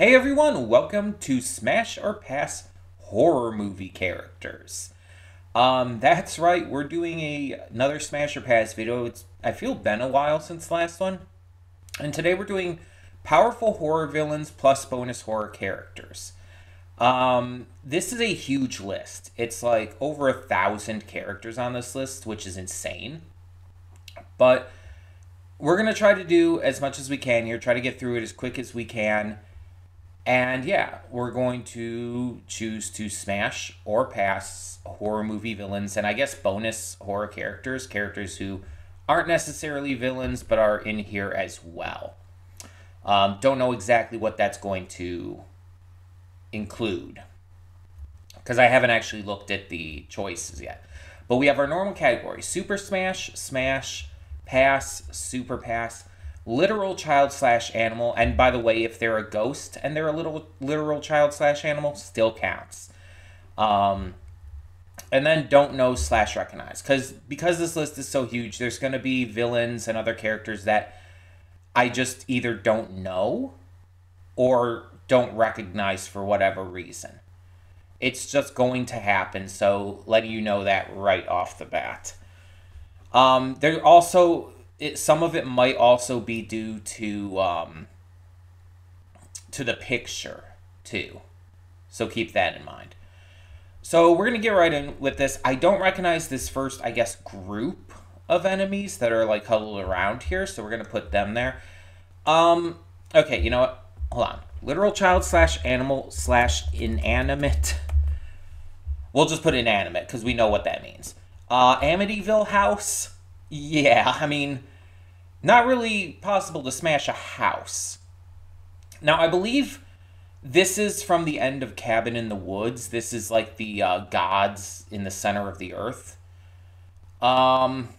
Hey everyone, welcome to Smash or Pass horror movie characters. That's right, we're doing another Smash or Pass video. I feel been a while since the last one. And today we're doing powerful horror villains plus bonus horror characters. This is a huge list. It's like over 1,000 characters on this list, which is insane. But we're going to try to do as much as we can here, try to get through it as quick as we can. And yeah, we're going to choose to smash or pass horror movie villains and I guess bonus horror characters, characters who aren't necessarily villains but are in here as well. Don't know exactly what that's going to include because I haven't actually looked at the choices yet. But we have our normal category: Super Smash, Smash, Pass, Super Pass, literal child slash animal, and by the way, if they're a ghost and they're a literal child slash animal, still counts. And then don't know slash recognize, because this list is so huge, there's going to be villains and other characters that I just either don't know or don't recognize for whatever reason. It's just going to happen, so letting you know that right off the bat. There also, some of it might also be due to the picture too, so keep that in mind. So we're gonna get right in with this. I don't recognize this first, I guess, group of enemies that are like huddled around here, so we're gonna put them there. Okay, you know what? Hold on. Literal child slash animal slash inanimate. We'll just put inanimate because we know what that means. Amityville house. Yeah, I mean, not really possible to smash a house. Now, I believe this is from the end of Cabin in the Woods. This is like the gods in the center of the earth. I'm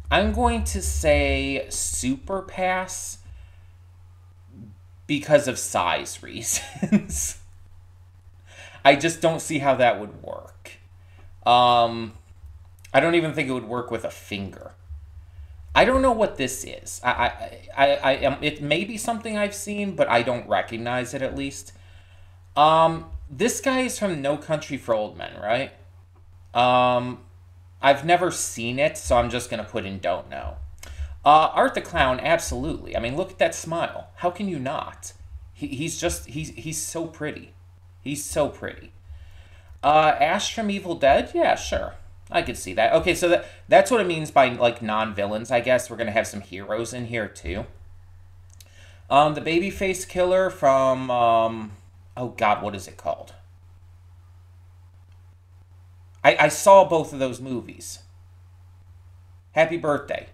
going to say super pass because of size reasons. I just don't see how that would work. I don't even think it would work with a finger. I don't know what this is. It may be something I've seen, but I don't recognize it at least. This guy is from No Country for Old Men, right? I've never seen it, so I'm just gonna put in don't know. Art the Clown, absolutely. I mean, look at that smile. How can you not? He's so pretty. He's so pretty. Ash from Evil Dead, yeah, sure. I could see that. Okay, so that's what it means by, like, non-villains, I guess. We're going to have some heroes in here, too. The Babyface Killer from, oh, God, what is it called? I saw both of those movies. Happy Birthday.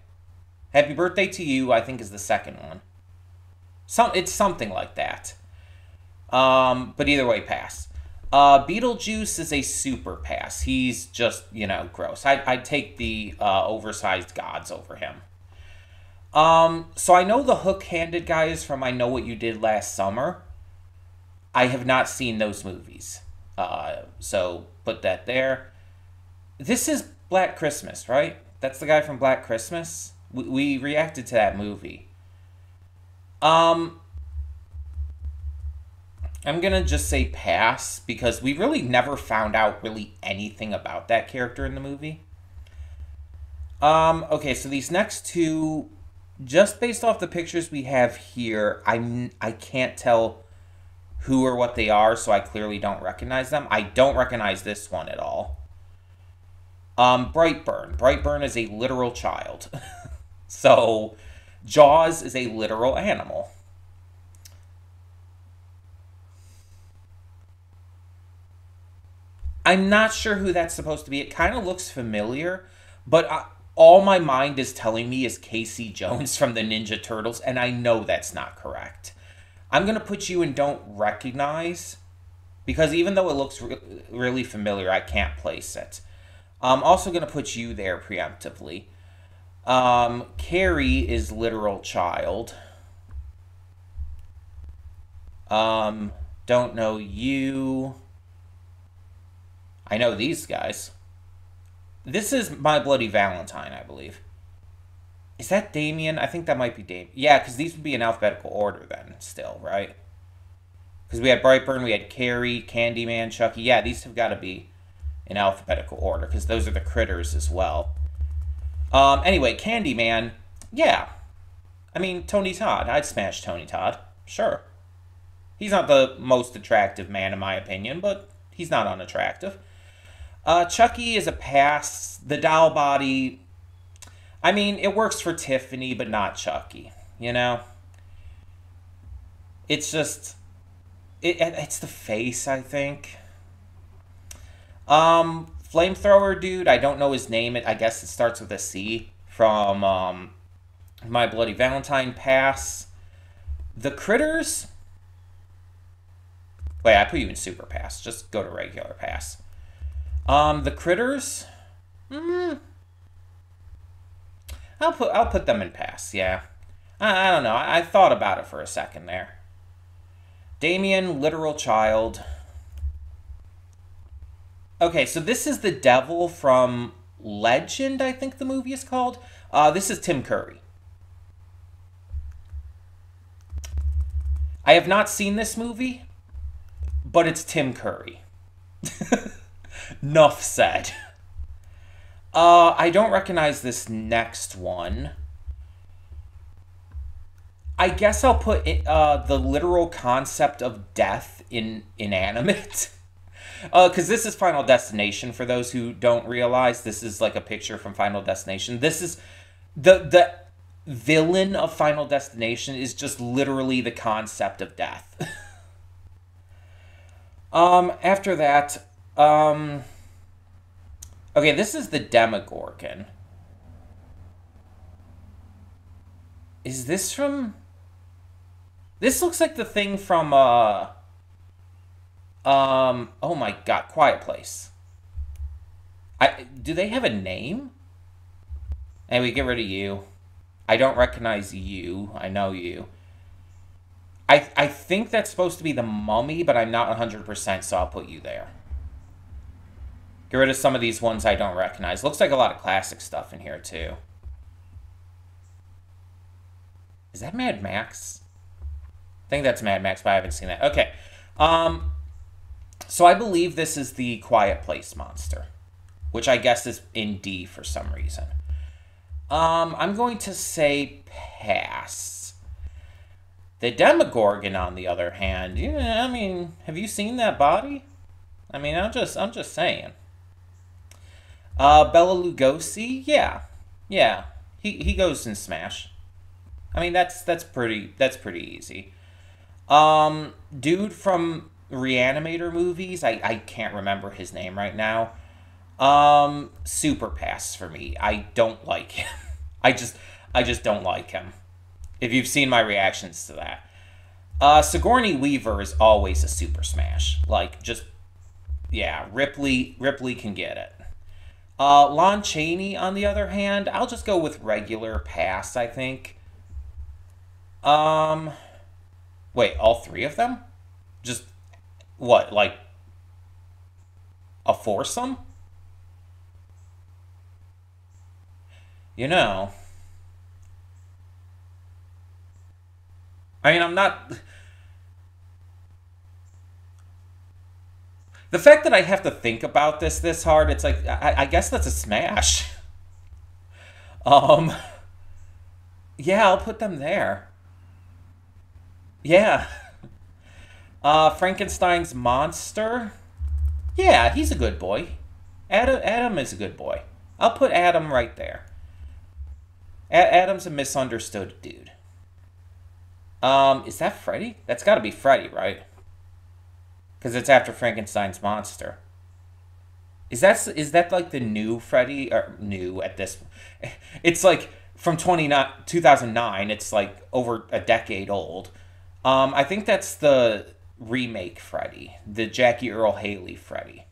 Happy Birthday to You, I think, is the second one. It's something like that. But either way, pass. Beetlejuice is a super pass. He's just, gross. I'd take the oversized gods over him. So I know the hook-handed guy is from I Know What You Did Last Summer. I have not seen those movies. So put that there. This is Black Christmas, right? That's the guy from Black Christmas. We reacted to that movie. I'm going to just say pass because we really never found out really anything about that character in the movie. Okay, so these next two, just based off the pictures we have here, I can't tell who or what they are, so I clearly don't recognize them. I don't recognize this one at all. Brightburn. Brightburn is a literal child. So, Jaws is a literal animal. I'm not sure who that's supposed to be. It kind of looks familiar, but all my mind is telling me is Casey Jones from the Ninja Turtles, and I know that's not correct. I'm going to put you in don't recognize, because even though it looks really familiar, I can't place it. I'm also going to put you there preemptively. Carrie is literal child. Don't know you. I know these guys. This is My Bloody Valentine, I believe. Is that Damien? I think that might be Damien. Yeah, because these would be in alphabetical order then, still, right? Because we had Brightburn, we had Carrie, Candyman, Chucky. Yeah, these have got to be in alphabetical order because those are the critters as well. Anyway, Candyman, yeah. I mean, Tony Todd. I'd smash Tony Todd. Sure. He's not the most attractive man in my opinion, but he's not unattractive. Chucky is a pass. The doll body, I mean, it works for Tiffany, but not Chucky, you know? It's just, it's the face, I think. Flamethrower dude, I don't know his name. I guess it starts with a C from My Bloody Valentine pass. The critters, wait, I put you in super pass. Just go to regular pass. The critters, I'll put them in pass. Yeah, I don't know. I thought about it for a second there. Damien, literal child. Okay, so this is the devil from Legend, I think the movie is called. This is Tim Curry. I have not seen this movie, but it's Tim Curry. Nuff said. I don't recognize this next one. I guess I'll put the literal concept of death in inanimate. Because this is Final Destination, for those who don't realize. This is like a picture from Final Destination. This is the villain of Final Destination is just literally the concept of death. After that, okay, this is the Demogorgon. Is this from... This looks like the thing from, oh my god, Quiet Place. Do they have a name? And we get rid of you. I don't recognize you. I know you. I think that's supposed to be the Mummy, but I'm not 100%, so I'll put you there. Get rid of some of these ones I don't recognize. Looks like a lot of classic stuff in here, too. Is that Mad Max? I think that's Mad Max, but I haven't seen that. Okay. So I believe this is the Quiet Place monster, which I guess is in D for some reason. I'm going to say pass. The Demogorgon, on the other hand, yeah, I mean, have you seen that body? I mean, I'm just saying. Bela Lugosi, yeah, he goes in Smash. I mean, that's pretty easy. Dude from Reanimator movies, I can't remember his name right now. Super pass for me. I don't like him. I just don't like him. If you've seen my reactions to that. Sigourney Weaver is always a super smash. Like, just, yeah, Ripley can get it. Lon Chaney, on the other hand, I'll just go with regular pass, I think. Wait, all three of them? Just, what, like, a foursome? You know, I mean, I'm not... The fact that I have to think about this hard, it's like, I guess that's a smash. Yeah, I'll put them there. Yeah. Frankenstein's monster? Yeah, he's a good boy. Adam is a good boy. I'll put Adam right there. Adam's a misunderstood dude. Is that Freddy? That's got to be Freddy, right? Because it's after Frankenstein's monster. Is that like the new Freddy? Or new at this... It's like from 2009. It's like over a decade old. I think that's the remake Freddy. The Jackie Earle Haley Freddy.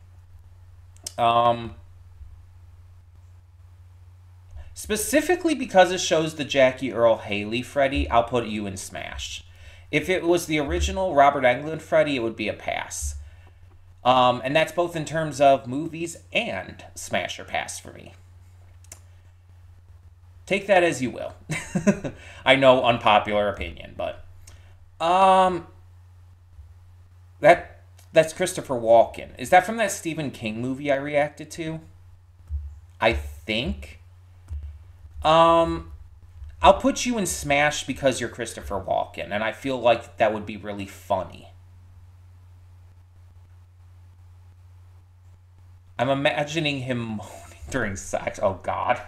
Specifically because it shows the Jackie Earle Haley Freddy, I'll put you in Smash. If it was the original Robert Englund Freddy, it would be a pass. And that's both in terms of movies and Smash or pass for me. Take that as you will. I know, unpopular opinion, but... That that's Christopher Walken. Is that from that Stephen King movie I reacted to? I think. I'll put you in Smash because you're Christopher Walken, and I feel like that would be really funny. I'm imagining him moaning during sex. Oh God.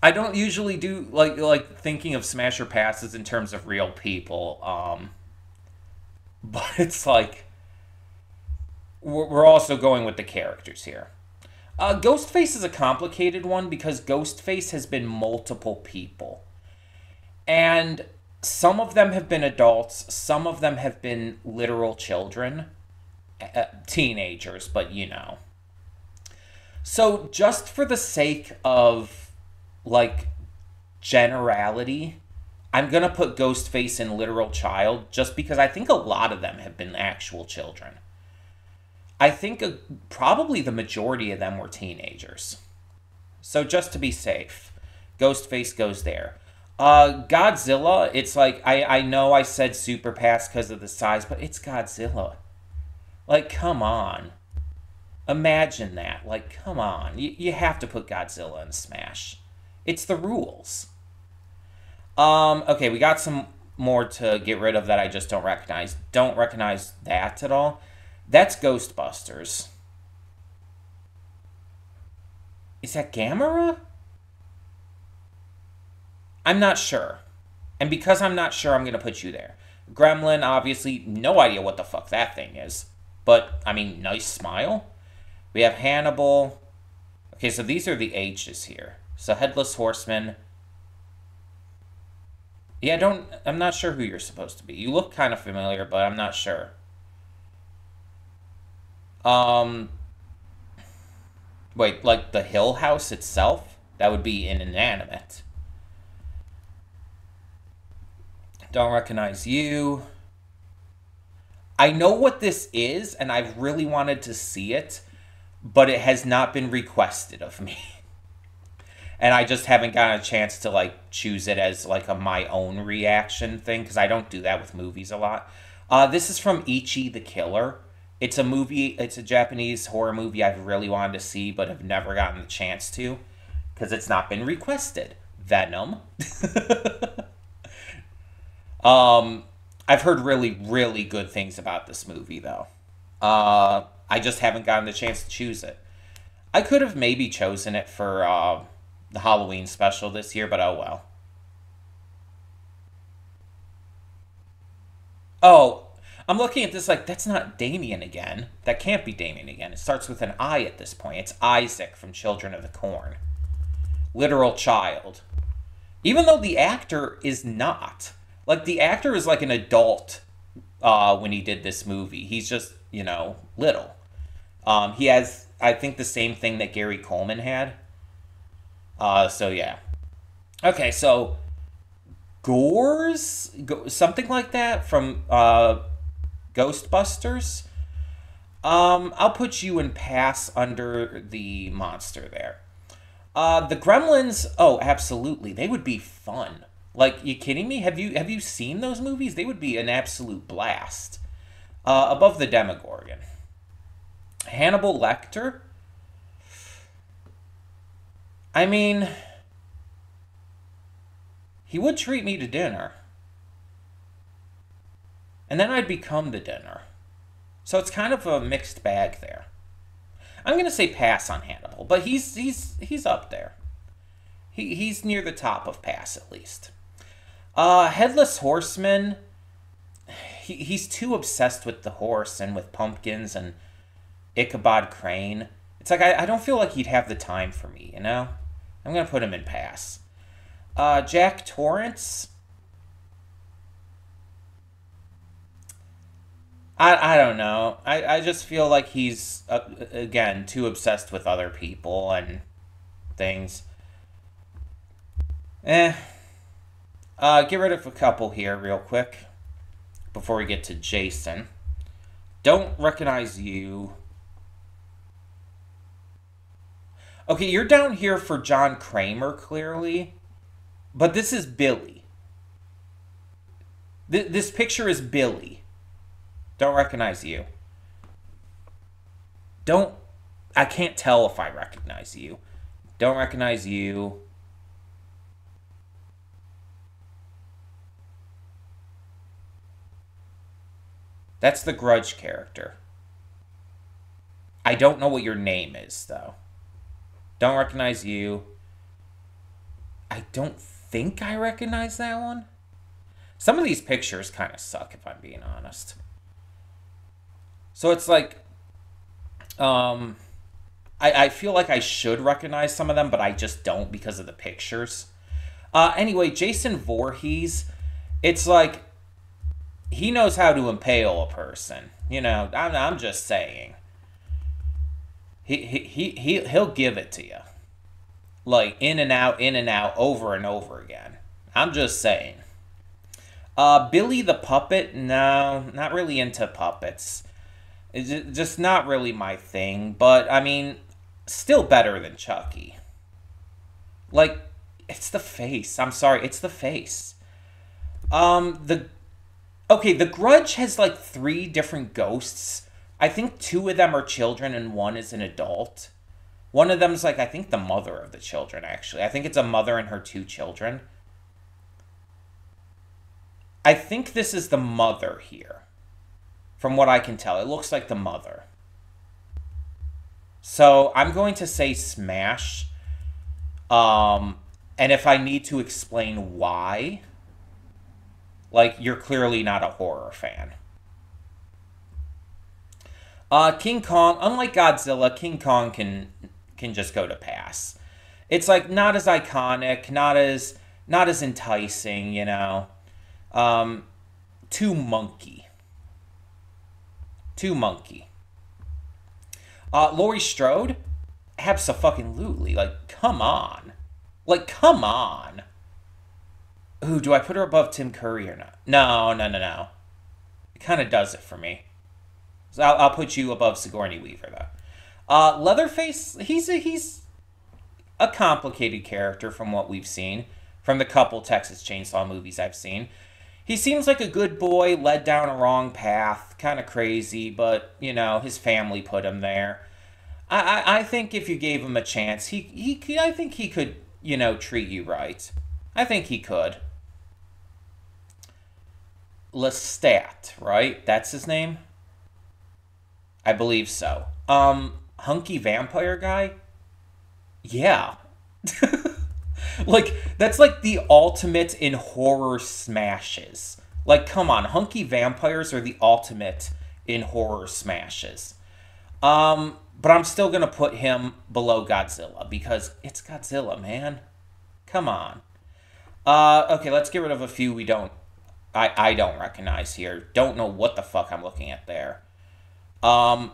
I don't usually do like thinking of Smasher passes in terms of real people. But it's like we're also going with the characters here. Ghostface is a complicated one because Ghostface has been multiple people. And some of them have been adults, some of them have been literal children, teenagers, but you know. So just for the sake of, like, generality, I'm going to put Ghostface in literal child just because I think a lot of them have been actual children. I think probably the majority of them were teenagers. So just to be safe, Ghostface goes there. Godzilla, it's like, I know I said Super Pass because of the size, but it's Godzilla. Like, come on. Imagine that. Like, come on. You have to put Godzilla in Smash. It's the rules. Okay, we got some more to get rid of that I just don't recognize. Don't recognize that at all. That's Ghostbusters. Is that Gamera? I'm not sure. And because I'm not sure, I'm going to put you there. Gremlin, obviously, no idea what the fuck that thing is. But, I mean, nice smile. We have Hannibal. Okay, so these are the H's here. So Headless Horseman. Yeah, I'm not sure who you're supposed to be. You look kind of familiar, but I'm not sure. Wait, like the Hill House itself? That would be inanimate. Don't recognize you. I know what this is, and I've really wanted to see it, but it has not been requested of me. And I just haven't gotten a chance to, like, choose it as, like, my own reaction thing, because I don't do that with movies a lot. This is from Ichi the Killer. It's a movie, it's a Japanese horror movie I've really wanted to see, but have never gotten the chance to, because it's not been requested. Venom. I've heard really, really good things about this movie, though. I just haven't gotten the chance to choose it. I could have maybe chosen it for the Halloween special this year, but oh well. Oh, I'm looking at this like, that's not Damien again. That can't be Damien again. It starts with an I at this point. It's Isaac from Children of the Corn. Literal child. Even though the actor is not. Like, the actor is like an adult when he did this movie. He's just, you know, little. He has, I think, the same thing that Gary Coleman had. So, yeah. Okay, so Gores? Something like that from Ghostbusters. I'll put you in pass under the monster there. The Gremlins, oh, absolutely. They would be fun. Like, you kidding me? Have you seen those movies? They would be an absolute blast. Above the Demogorgon. Hannibal Lecter? I mean, he would treat me to dinner. And then I'd become the dinner. So it's kind of a mixed bag there. I'm going to say pass on Hannibal, but he's up there. He's near the top of pass, at least. Headless Horseman, he's too obsessed with the horse and with pumpkins and Ichabod Crane. It's like, I don't feel like he'd have the time for me, you know? I'm going to put him in pass. Jack Torrance, I don't know. I just feel like he's, again, too obsessed with other people and things. Get rid of a couple here real quick before we get to Jason. Don't recognize you. Okay, you're down here for John Kramer, clearly. But this is Billy. This picture is Billy. Don't recognize you. Don't... I can't tell if I recognize you. Don't recognize you. That's the Grudge character. I don't know what your name is, though. Don't recognize you. I don't think I recognize that one. Some of these pictures kind of suck, if I'm being honest. So it's like... I feel like I should recognize some of them, but I just don't because of the pictures. Anyway, Jason Voorhees, it's like... He knows how to impale a person. You know, I'm just saying. He'll give it to you. Like, in and out, over and over again. I'm just saying. Billy the Puppet, no, not really into puppets. It's just not really my thing. But, I mean, still better than Chucky. Like, it's the face. I'm sorry, it's the face. Okay, The Grudge has like 3 different ghosts. I think 2 of them are children and 1 is an adult. One of them's like, I think the mother of the children, actually. I think it's a mother and her 2 children. I think this is the mother here. From what I can tell, it looks like the mother. So, I'm going to say smash. And if I need to explain why... Like, you're clearly not a horror fan. King Kong, unlike Godzilla, King Kong can just go to pass. It's like not as iconic, not as enticing, you know. Too monkey. Laurie Strode, abso-fucking-lutely. Like, come on. Ooh, do I put her above Tim Curry or not? No. It kind of does it for me. So I'll put you above Sigourney Weaver, though. Leatherface, he's a complicated character from what we've seen. From the couple Texas Chainsaw movies I've seen. He seems like a good boy, led down a wrong path. Kind of crazy, but, you know, his family put him there. I think if you gave him a chance, I think he could, you know, treat you right. I think he could. Lestat, right? That's his name? I believe so. Hunky vampire guy? Yeah. Like, that's like the ultimate in horror smashes. Like, come on, hunky vampires are the ultimate in horror smashes. But I'm still gonna put him below Godzilla, because it's Godzilla, man. Come on. Okay, let's get rid of a few I don't recognize here. Don't know what the fuck I'm looking at there. Do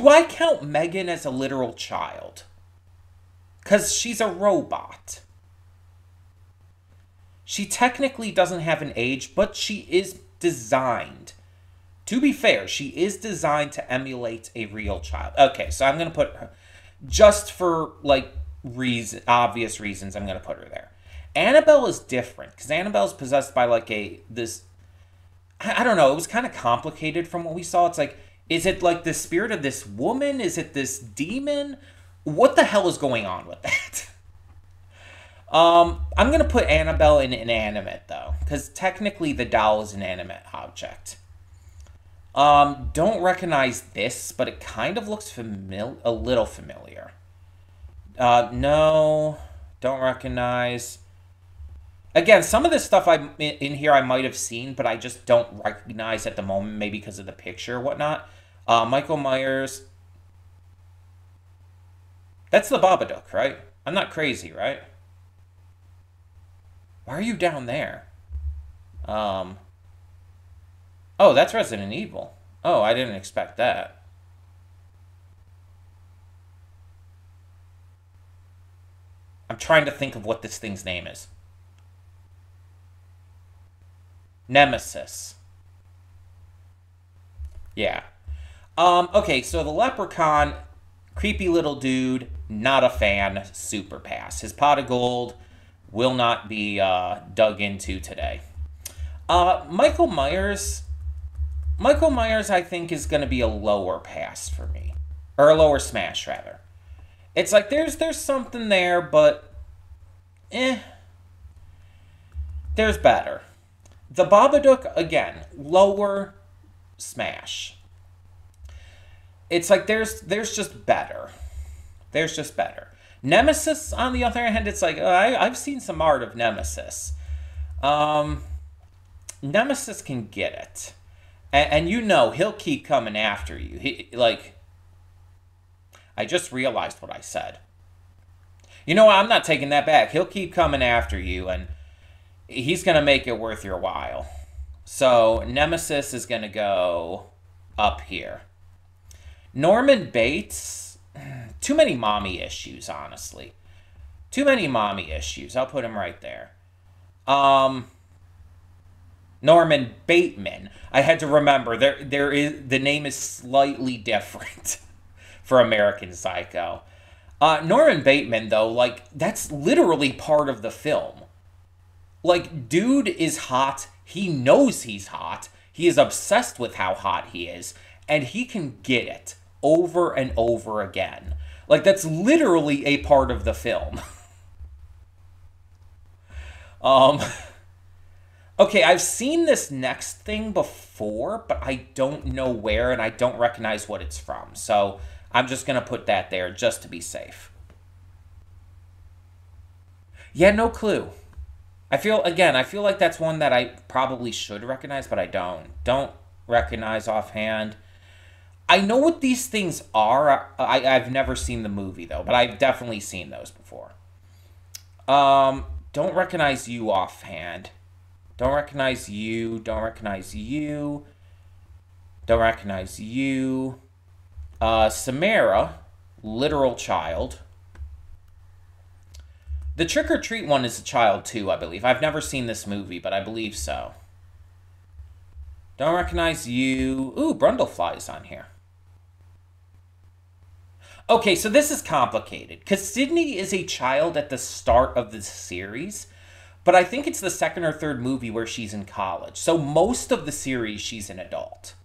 I count Megan as a literal child? Because she's a robot. She technically doesn't have an age, but she is designed. To be fair, she is designed to emulate a real child. Okay, so I'm going to put her, just for, like, obvious reasons, I'm going to put her there. Annabelle is different, because Annabelle's possessed by, like, I don't know, it was kind of complicated from what we saw. It's like, is it, like, the spirit of this woman? Is it this demon? What the hell is going on with that? I'm going to put Annabelle in inanimate, though, because technically the doll is an inanimate object. Don't recognize this, but it kind of looks a little familiar. No, don't recognize. Again, some of this stuff in here I might have seen, but I just don't recognize at the moment, maybe because of the picture or whatnot. Michael Myers. That's the Babadook, right? I'm not crazy, right? Why are you down there? Oh, that's Resident Evil. Oh, I didn't expect that. I'm trying to think of what this thing's name is. Nemesis. Yeah. Okay, so the Leprechaun, creepy little dude, not a fan, super pass. His pot of gold will not be dug into today. Michael Myers, Michael Myers, I think, is going to be a lower pass for me. Or a lower smash, rather. It's like there's something there, but there's better. The Babadook, again, lower smash. It's like there's just better. There's just better. Nemesis, on the other hand, it's like I've seen some art of Nemesis. Nemesis can get it, and you know he'll keep coming after you. I just realized what I said. You know what? I'm not taking that back. He'll keep coming after you, and he's gonna make it worth your while. So Nemesis is gonna go up here. Norman Bates, too many mommy issues, honestly. Too many mommy issues. I'll put him right there. Norman Bateman. I had to remember there is the name is slightly different for American Psycho. Norman Bateman, though, like, that's literally part of the film. Like, dude is hot. He knows he's hot. He is obsessed with how hot he is, and he can get it over and over again. Like, that's literally a part of the film. Okay, I've seen this next thing before, but I don't know where, and I don't recognize what it's from. So I'm just going to put that there just to be safe. Yeah, no clue. I feel like that's one that I probably should recognize, but I don't. Don't recognize offhand. I know what these things are. I've never seen the movie, though, but I've definitely seen those before. Don't recognize you offhand. Don't recognize you. Don't recognize you. Don't recognize you. Samara, literal child. The Trick or Treat one is a child too, I believe. I've never seen this movie, but I believe so. Don't recognize you. Ooh, Brundlefly's on here. Okay, so this is complicated, because Sydney is a child at the start of the series, but I think it's the second or third movie where she's in college. So most of the series, she's an adult.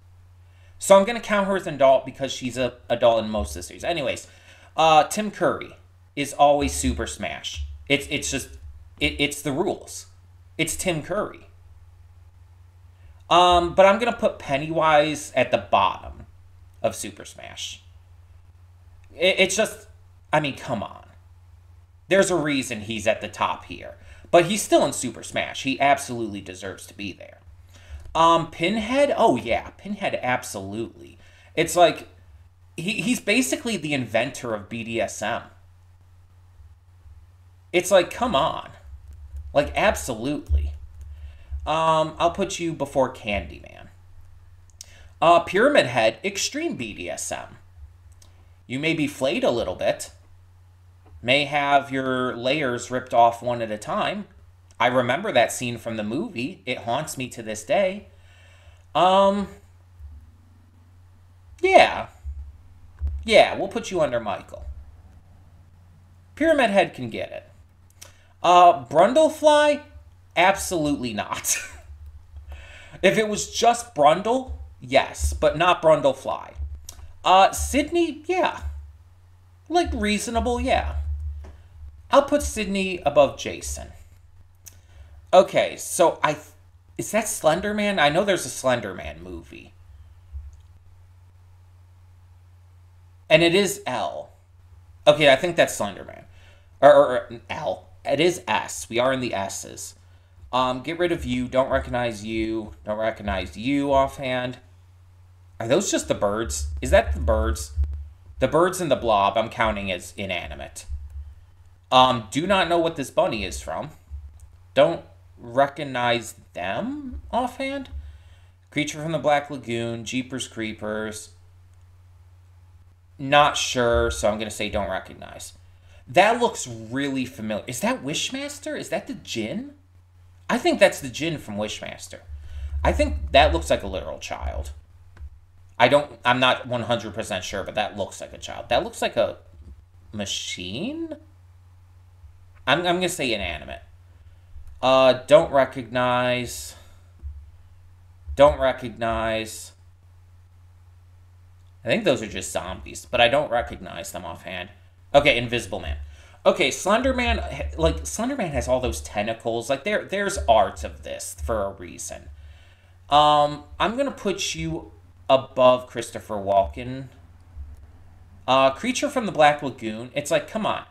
So I'm going to count her as an adult because she's an adult in most of the series. Anyways, Tim Curry is always Super Smash. It's the rules. It's Tim Curry. But I'm going to put Pennywise at the bottom of Super Smash. It's just, I mean, come on. There's a reason he's at the top here. But he's still in Super Smash. He absolutely deserves to be there. Pinhead? Oh, yeah. Pinhead, absolutely. It's like, he's basically the inventor of BDSM. It's like, come on. Like, absolutely. I'll put you before Candyman. Pyramid Head, extreme BDSM. You may be flayed a little bit. May have your layers ripped off one at a time. I remember that scene from the movie. It haunts me to this day. Yeah. Yeah, we'll put you under Michael. Pyramid Head can get it. Brundlefly? Absolutely not. If it was just Brundle, yes, but not Brundlefly. Sydney? Yeah. Like, reasonable, yeah. I'll put Sydney above Jason. Okay, so is that Slender Man? I know there's a Slender Man movie. And it is L. Okay, I think that's Slender Man. Or L. It is S. We are in the S's. Get rid of you. Don't recognize you. Don't recognize you offhand. Are those just the birds? Is that the birds? The birds and the blob I'm counting as inanimate. Do not know what this bunny is from. Don't recognize them offhand. Creature from the Black Lagoon, Jeepers Creepers. Not sure, so I'm going to say don't recognize. That looks really familiar. Is that Wishmaster? Is that the Djinn? I think that's the Djinn from Wishmaster. I think that looks like a literal child. I'm not 100% sure, but that looks like a child. That looks like a machine? I'm going to say inanimate. Don't recognize. Don't recognize. I think those are just zombies, but I don't recognize them offhand. Okay, Invisible Man. Okay, Slender Man, like, Slender Man has all those tentacles. Like, there's art of this for a reason. I'm gonna put you above Christopher Walken. Creature from the Black Lagoon. It's like, come on.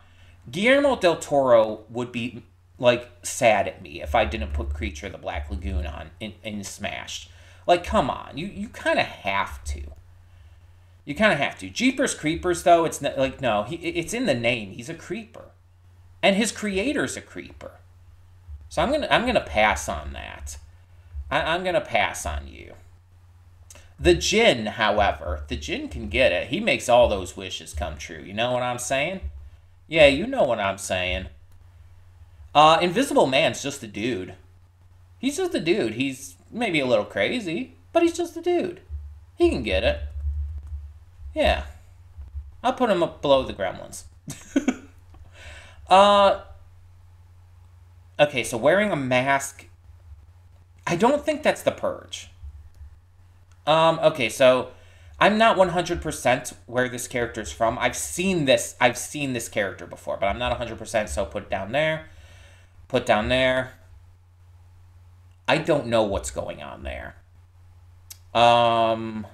Guillermo del Toro would be, like, sad at me if I didn't put Creature of the Black Lagoon on in Smash. Like, come on. You kind of have to. You kind of have to. Jeepers Creepers, though, it's not, like, no. It's in the name. He's a creeper. And his creator's a creeper. So I'm gonna pass on that. I'm gonna pass on you. The Djinn, however, the Djinn can get it. He makes all those wishes come true. You know what I'm saying? Yeah, you know what I'm saying. Invisible Man's just a dude. He's just a dude. He's maybe a little crazy, but he's just a dude. He can get it. Yeah. I'll put him up below the Gremlins. Okay, so wearing a mask. I don't think that's the Purge. Okay, so I'm not 100% where this character's from. I've seen this character before, but I'm not 100%, so put it down there. Put down there. I don't know what's going on there. Don't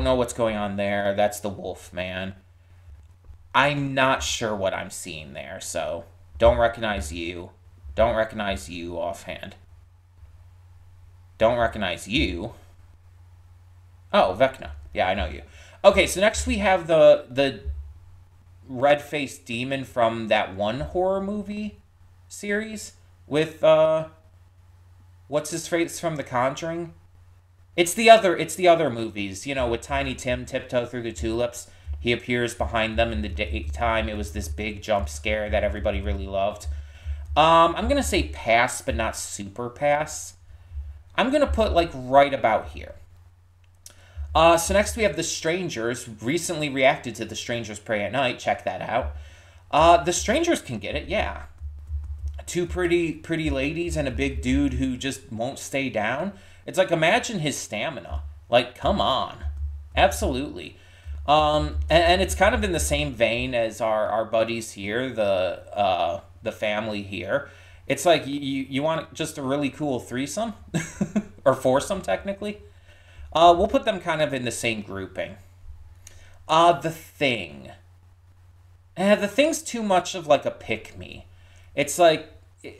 know what's going on there. That's the Wolf Man. I'm not sure what I'm seeing there, so don't recognize you. Don't recognize you offhand. Don't recognize you. Oh, Vecna. Yeah, I know you. Okay, so next we have the red-faced demon from that one horror movie series with what's his face from The Conjuring? It's the other movies, you know, with Tiny Tim tiptoe through the tulips. He appears behind them in the daytime. It was this big jump scare that everybody really loved. I'm gonna say pass, but not super pass. I'm going to put, like, right about here. So next we have The Strangers. Recently reacted to The Strangers Pray at Night. Check that out. The Strangers can get it, yeah. Two pretty ladies and a big dude who just won't stay down. It's like, imagine his stamina. Like, come on. Absolutely. And it's kind of in the same vein as our buddies here, the family here. It's like, you want just a really cool threesome? Or foursome, technically? We'll put them kind of in the same grouping. The Thing. The Thing's too much of, like, a pick-me. It's, like,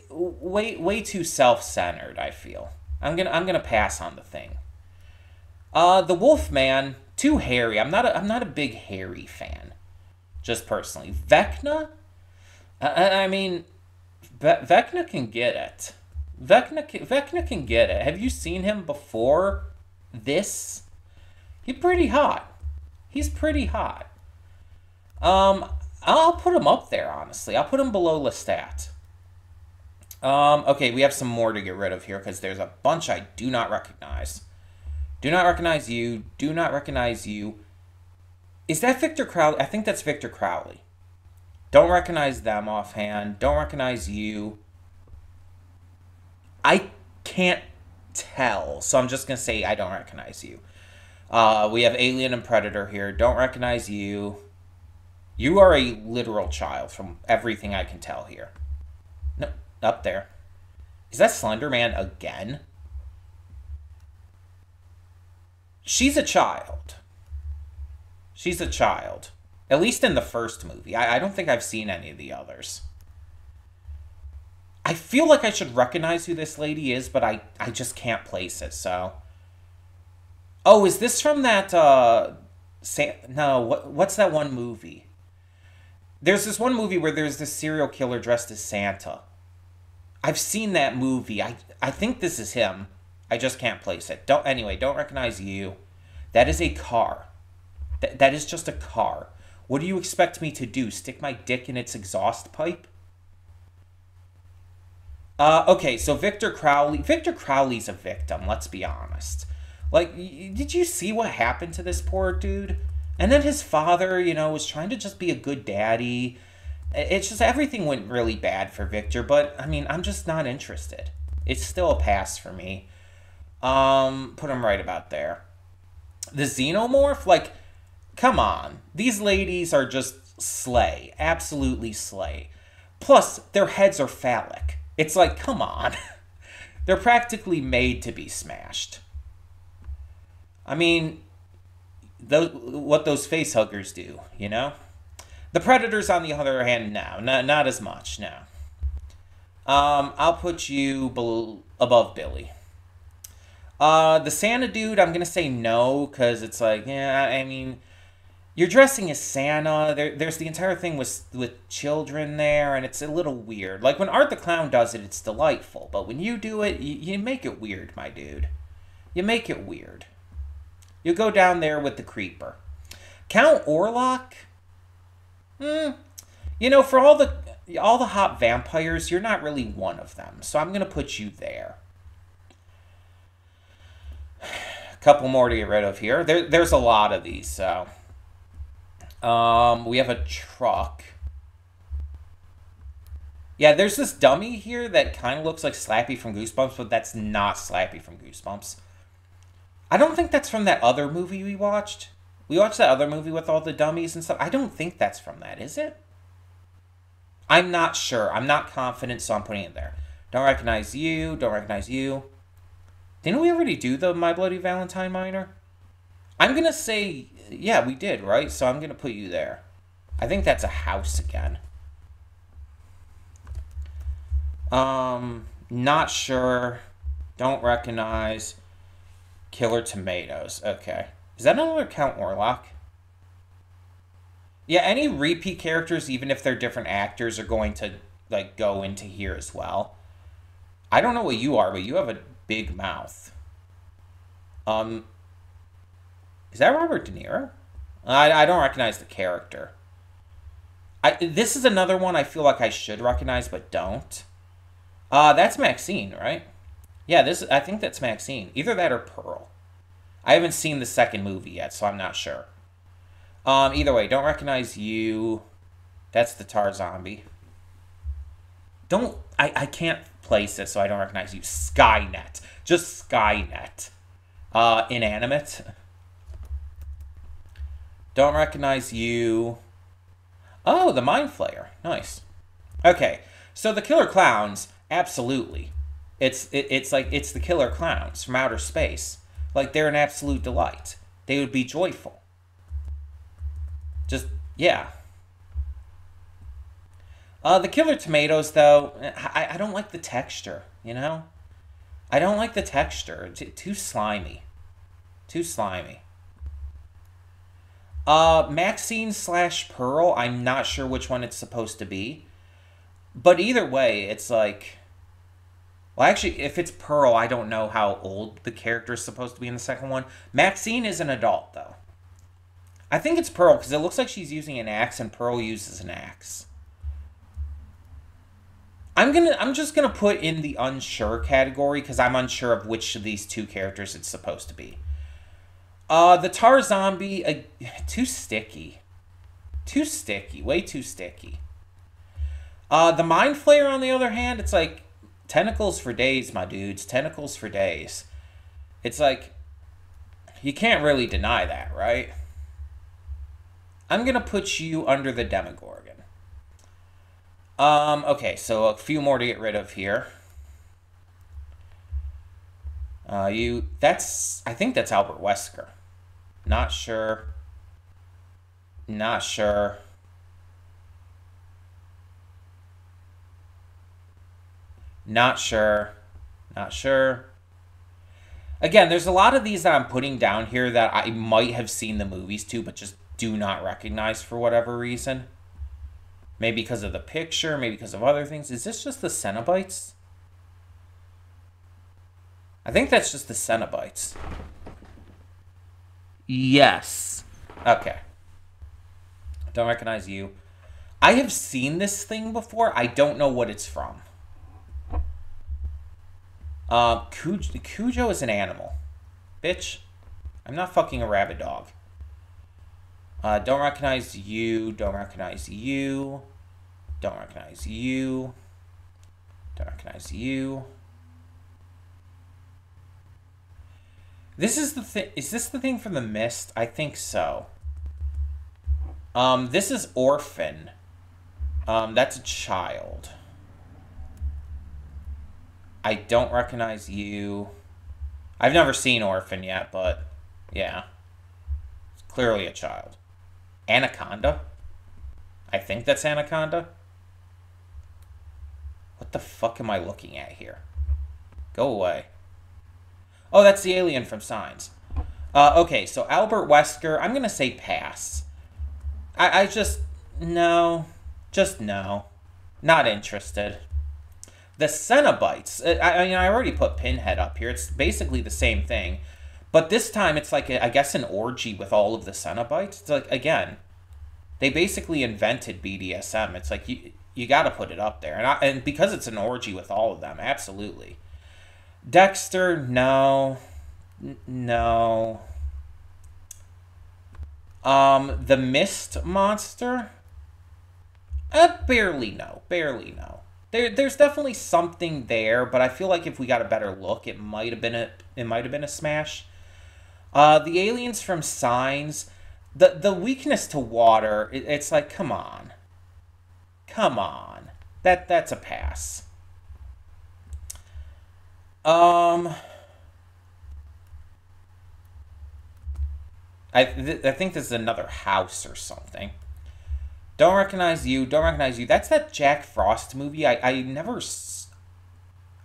way too self-centered, I feel. I'm gonna pass on The Thing. The Wolfman, too hairy. I'm not a big hairy fan. Just personally. Vecna? I mean... Vecna can get it. Vecna can get it. Have you seen him before this? He's pretty hot. He's pretty hot. I'll put him up there, honestly. I'll put him below Lestat. Okay, we have some more to get rid of here because there's a bunch I do not recognize. Do not recognize you. Do not recognize you. Is that Victor Crowley? I think that's Victor Crowley. Don't recognize them offhand. Don't recognize you. I can't tell, so I'm just going to say I don't recognize you. We have Alien and Predator here. Don't recognize you. You are a literal child from everything I can tell here. No, up there. Is that Slender Man again? She's a child. She's a child. At least in the first movie. I don't think I've seen any of the others. I feel like I should recognize who this lady is, but I just can't place it, so... Oh, is this from that, no, what's that one movie? There's this one movie where there's this serial killer dressed as Santa. I've seen that movie. I think this is him. I just can't place it. Anyway, don't recognize you. That is a car. That is just a car. What do you expect me to do? Stick my dick in its exhaust pipe? Okay, so Victor Crowley. Victor Crowley's a victim, let's be honest. Like, did you see what happened to this poor dude? And then his father, you know, was trying to just be a good daddy. It's just everything went really bad for Victor, but, I mean, I'm just not interested. It's still a pass for me. Put him right about there. The xenomorph, like, come on. These ladies are just slay. Absolutely slay. Plus, their heads are phallic. It's like, come on. They're practically made to be smashed. I mean, what those face huggers do, you know? The predators, on the other hand, no. Not as much, no. I'll put you above Billy. The Santa dude, I'm going to say no, because it's like, yeah, I mean, you're dressing as Santa. There's the entire thing with children there, and it's a little weird. Like, when Art the Clown does it, it's delightful. But when you do it, you make it weird, my dude. You make it weird. You go down there with the creeper. Count Orlok? You know, for all the hot vampires, you're not really one of them. So I'm going to put you there. A couple more to get rid of here. There's a lot of these, so... we have a truck. Yeah, there's this dummy here that kind of looks like Slappy from Goosebumps, but that's not Slappy from Goosebumps. I don't think that's from that other movie we watched. We watched that other movie with all the dummies and stuff. I don't think that's from that, is it? I'm not sure. I'm not confident, so I'm putting it there. Don't recognize you. Don't recognize you. Didn't we already do the My Bloody Valentine minor? I'm going to say, yeah, we did, right? So I'm going to put you there. I think that's a house again. Not sure. Don't recognize. Killer Tomatoes. Okay. Is that another Count Orlok? Yeah, any repeat characters, even if they're different actors, are going to, like, go into here as well. I don't know what you are, but you have a big mouth. Is that Robert De Niro? I don't recognize the character. This is another one I feel like I should recognize, but don't. That's Maxine, right? Yeah, I think that's Maxine. Either that or Pearl. I haven't seen the second movie yet, so I'm not sure. Either way, don't recognize you. That's the Tar Zombie. I can't place it, so I don't recognize you. Skynet. Just Skynet. Inanimate. Don't recognize you. Oh, the Mind Flayer. Nice. Okay, so the Killer Clowns, absolutely. It's like, it's the Killer Clowns from outer space. Like, they're an absolute delight. They would be joyful. Just, yeah. The Killer Tomatoes, though, I don't like the texture, you know? I don't like the texture. Too slimy. Too slimy. Maxine / Pearl, I'm not sure which one it's supposed to be. But either way, it's like... Well, actually, if it's Pearl, I don't know how old the character is supposed to be in the second one. Maxine is an adult, though. I think it's Pearl, because it looks like she's using an axe, and Pearl uses an axe. I'm just gonna put in the unsure category, because I'm unsure of which of these two characters it's supposed to be. The Tar Zombie, too sticky. Too sticky. Way too sticky. The Mind Flayer, on the other hand, it's like... Tentacles for days, my dudes. Tentacles for days. It's like... You can't really deny that, right? I'm going to put you under the Demogorgon. Okay, so a few more to get rid of here. I think that's Albert Wesker. Not sure. Not sure. Not sure. Not sure. Again, there's a lot of these that I'm putting down here that I might have seen the movies to, but just do not recognize for whatever reason. Maybe because of the picture, maybe because of other things. Is this just the Cenobites? I think that's just the Cenobites. Yes. Okay. Don't recognize you. I have seen this thing before. I don't know what it's from. Cujo is an animal. Bitch. I'm not fucking a rabid dog. Don't recognize you. Don't recognize you. Don't recognize you. Don't recognize you. This is the thing. Is this the thing from The Mist? I think so. This is Orphan. That's a child. I don't recognize you. I've never seen Orphan yet, but yeah. It's clearly a child. Anaconda? I think that's Anaconda. What the fuck am I looking at here? Go away. Oh, that's the alien from Signs. Okay, so Albert Wesker, I'm going to say pass. I just, no. Just no. Not interested. The Cenobites, I already put Pinhead up here. It's basically the same thing. But this time it's like, I guess, an orgy with all of the Cenobites. It's like, again, they basically invented BDSM. It's like, you got to put it up there. And because it's an orgy with all of them, absolutely. Dexter, no. No. The Mist Monster? Barely no. Barely no. There's definitely something there, but I feel like if we got a better look, it might have been a smash. The aliens from Signs, the weakness to water, it's like, come on. Come on. That's a pass. I think this is another house or something. Don't recognize you. Don't recognize you. That's that Jack Frost movie. I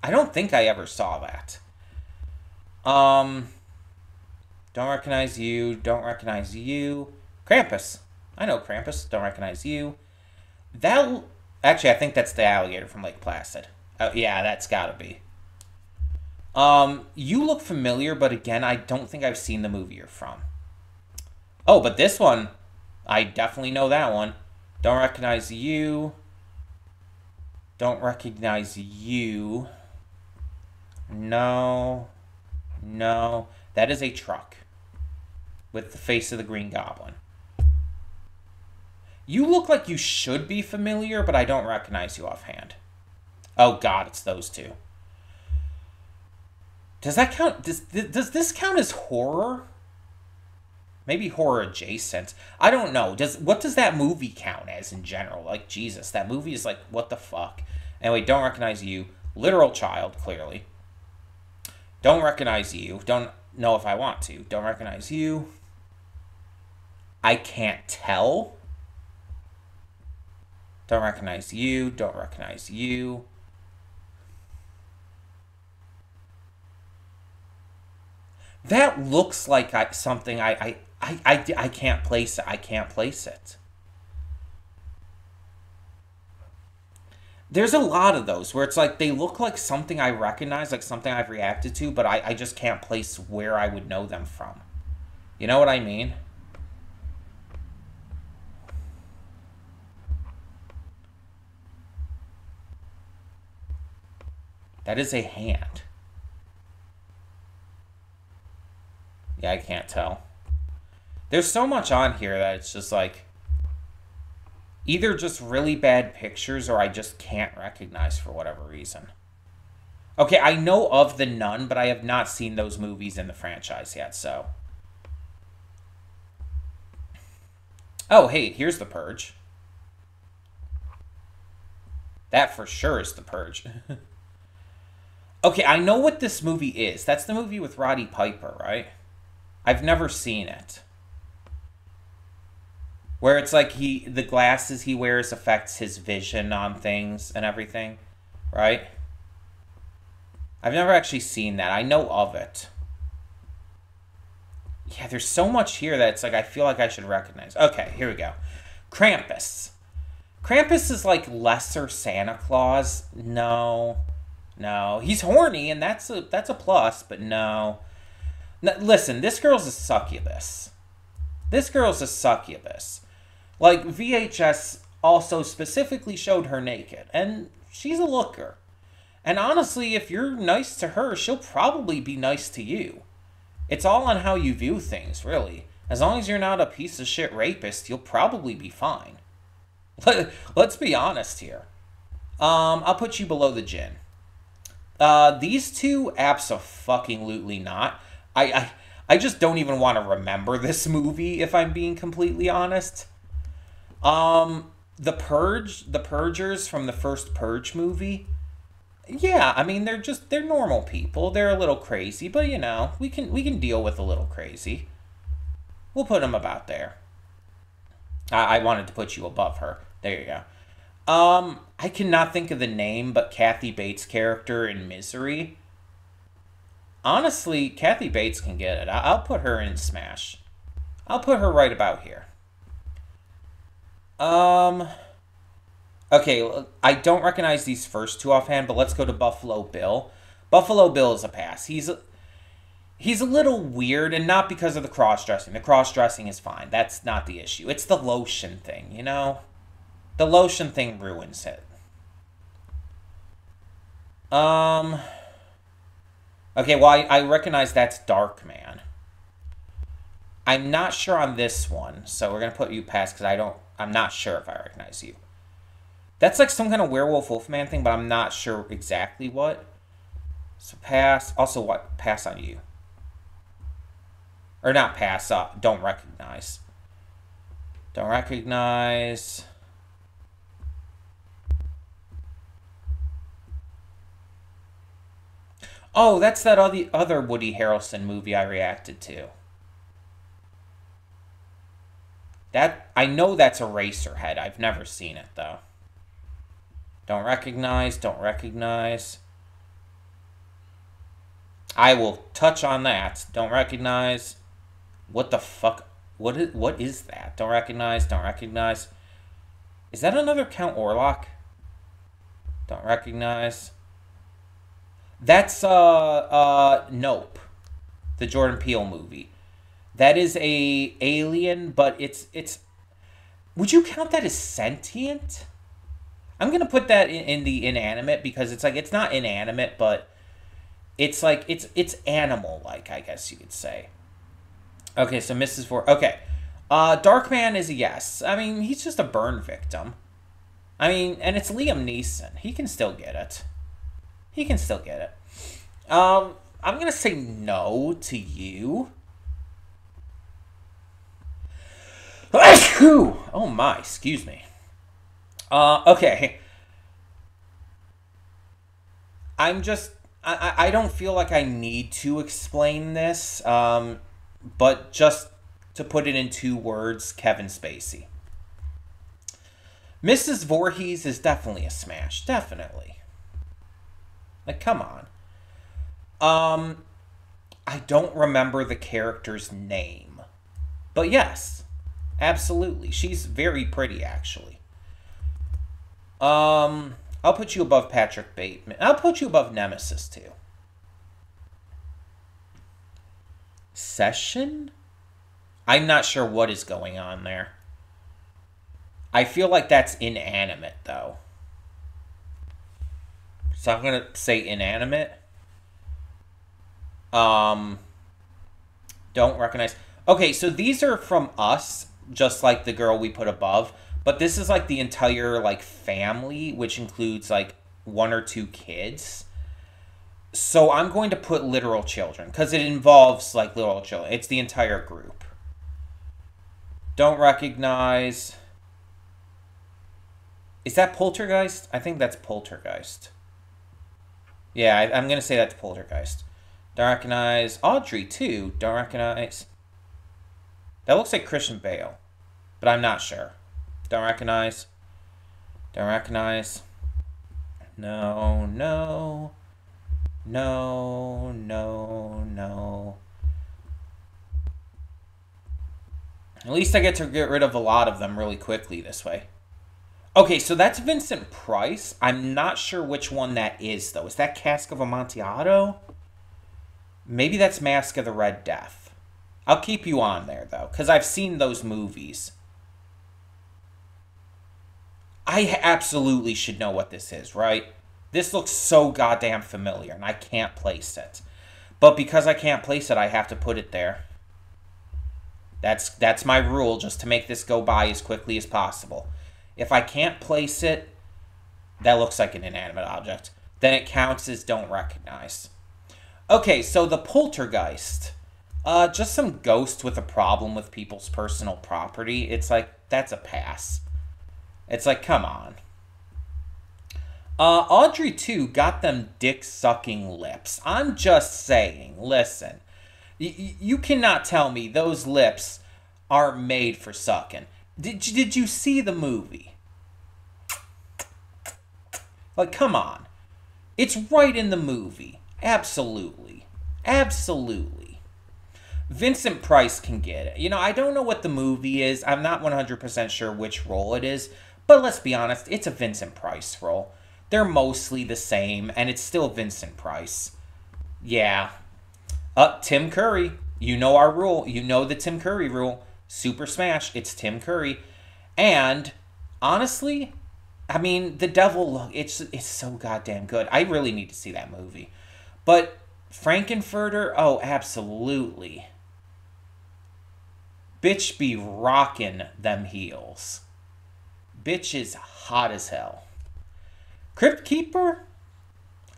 don't think I ever saw that. Don't recognize you. Don't recognize you. Krampus. I know Krampus. Don't recognize you. Actually, I think that's the alligator from Lake Placid. Oh, yeah, that's gotta be. You look familiar, but again, I don't think I've seen the movie you're from. Oh, but this one, I definitely know that one. Don't recognize you. Don't recognize you. No. No. That is a truck. With the face of the Green Goblin. You look like you should be familiar, but I don't recognize you offhand. Oh god, it's those two. Does that count? Does this count as horror? Maybe horror adjacent. I don't know. What does that movie count as in general? Like, Jesus, that movie is like, what the fuck? Anyway, don't recognize you. Literal child, clearly. Don't recognize you. Don't know if I want to. Don't recognize you. I can't tell. Don't recognize you. Don't recognize you. That looks like something I can't place it. I can't place it. There's a lot of those where it's like they look like something I recognize, like something I've reacted to, but I just can't place where I would know them from. You know what I mean? That is a hand. Yeah, I can't tell. There's so much on here that it's just like either just really bad pictures or I just can't recognize for whatever reason. Okay, I know of The Nun, but I have not seen those movies in the franchise yet, so. Oh, hey, here's The Purge. That for sure is The Purge. Okay, I know what this movie is. That's the movie with Roddy Piper, right? I've never seen it. Where it's like the glasses he wears affects his vision on things and everything, right? I've never actually seen that. I know of it. Yeah, there's so much here that it's like I feel like I should recognize. Okay, here we go. Krampus. Krampus is like lesser Santa Claus. No. No. He's horny and that's a plus, but no. Listen, this girl's a succubus. This girl's a succubus. Like, VHS also specifically showed her naked, and she's a looker. And honestly, if you're nice to her, she'll probably be nice to you. It's all on how you view things, really. As long as you're not a piece of shit rapist, you'll probably be fine. Let's be honest here. I'll put you below the gin. These two, abso-fucking-lutely not. I, I, I just don't even want to remember this movie, if I'm being completely honest. The Purge, the Purgers from the first Purge movie. Yeah, I mean they're normal people. They're a little crazy, but you know, we can deal with a little crazy. We'll put them about there. I wanted to put you above her. There you go. I cannot think of the name, but Kathy Bates' character in Misery. Honestly, Kathy Bates can get it. I'll put her in Smash. I'll put her right about here. Okay, I don't recognize these first two offhand, but let's go to Buffalo Bill. Buffalo Bill is a pass. He's a little weird, and not because of the cross-dressing. The cross-dressing is fine. That's not the issue. It's the lotion thing, you know? The lotion thing ruins it. Okay, well, I recognize that's Darkman. I'm not sure on this one, so we're going to put you past because I'm not sure if I recognize you. That's like some kind of werewolf wolfman thing, but I'm not sure exactly what. So pass. Also, what? Pass on you. Or not pass up. Don't recognize. Don't recognize. Oh, that's that other Woody Harrelson movie I reacted to. I know that's Eraserhead. I've never seen it, though. Don't recognize, don't recognize. I will touch on that. Don't recognize. What the fuck? What is that? Don't recognize, don't recognize. Is that another Count Orlok? Don't recognize. That's Nope. The Jordan Peele movie. That is a alien, but it's would you count that as sentient? I'm going to put that in the inanimate because it's like it's not inanimate, but it's like it's animal like, I guess you could say. Okay, so Mrs. Four. Okay. Darkman is a yes. I mean, he's just a burn victim. I mean, and it's Liam Neeson. He can still get it. He can still get it. I'm going to say no to you. Oh my, excuse me. Okay. I don't feel like I need to explain this, but just to put it in 2 words, Kevin Spacey. Mrs. Voorhees is definitely a smash, definitely. Like, come on. I don't remember the character's name, but yes, absolutely. She's very pretty, actually. I'll put you above Patrick Bateman. I'll put you above Nemesis, too. Session? I'm not sure what is going on there. I feel like that's inanimate, though. So I'm going to say inanimate. Don't recognize. Okay, so these are from us, just like the girl we put above. But this is like the entire like family, which includes like 1 or 2 kids. So I'm going to put literal children because it involves like literal children. It's the entire group. Don't recognize. Is that Poltergeist? I think that's Poltergeist. Yeah, I'm going to say that's Poltergeist. Don't recognize. Audrey, too. Don't recognize. That looks like Christian Bale, but I'm not sure. Don't recognize. Don't recognize. No, no. No, no, no. At least I get to get rid of a lot of them really quickly this way. Okay, so that's Vincent Price. I'm not sure which one that is, though. Is that Cask of Amontillado? Maybe that's Mask of the Red Death. I'll keep you on there, though, because I've seen those movies. I absolutely should know what this is, right? This looks so goddamn familiar, and I can't place it. But because I can't place it, I have to put it there. That's my rule, just to make this go by as quickly as possible. If I can't place it, that looks like an inanimate object, then it counts as don't recognize. Okay, so the Poltergeist. Just some ghost with a problem with people's personal property. It's like, that's a pass. It's like, come on. Audrey, too, got them dick-sucking lips. I'm just saying, listen. You cannot tell me those lips aren't made for sucking. Did you see the movie? Like, come on. It's right in the movie. Absolutely. Absolutely. Vincent Price can get it. You know, I don't know what the movie is. I'm not 100% sure which role it is. But let's be honest, it's a Vincent Price role. They're mostly the same, and it's still Vincent Price. Yeah. Tim Curry. You know our rule. You know the Tim Curry rule. Super Smash. It's Tim Curry. And, honestly, I mean, The Devil, look, it's so goddamn good. I really need to see that movie. But Frankenfurter, oh, absolutely. Bitch be rockin' them heels. Bitch is hot as hell. Crypt Keeper?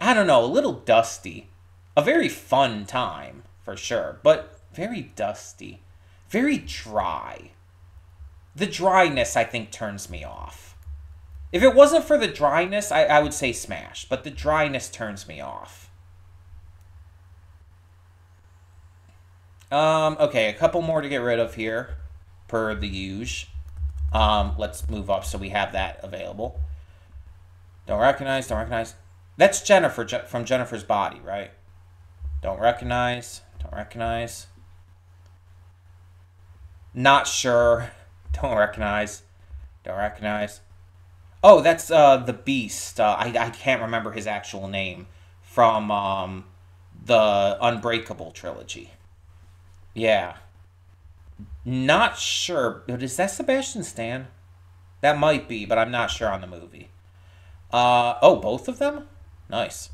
I don't know, a little dusty. A very fun time, for sure, but very dusty. Very dry. The dryness, I think, turns me off. If it wasn't for the dryness, I would say Smash, but the dryness turns me off. Okay, a couple more to get rid of here, per the usual. Let's move up so we have that available. Don't recognize. That's Jennifer from Jennifer's Body, right? Don't recognize. Not sure. Don't recognize. Oh, that's the Beast. I can't remember his actual name from the Unbreakable trilogy. Yeah. Not sure. But is that Sebastian Stan? That might be, but I'm not sure on the movie. Oh, both of them? Nice.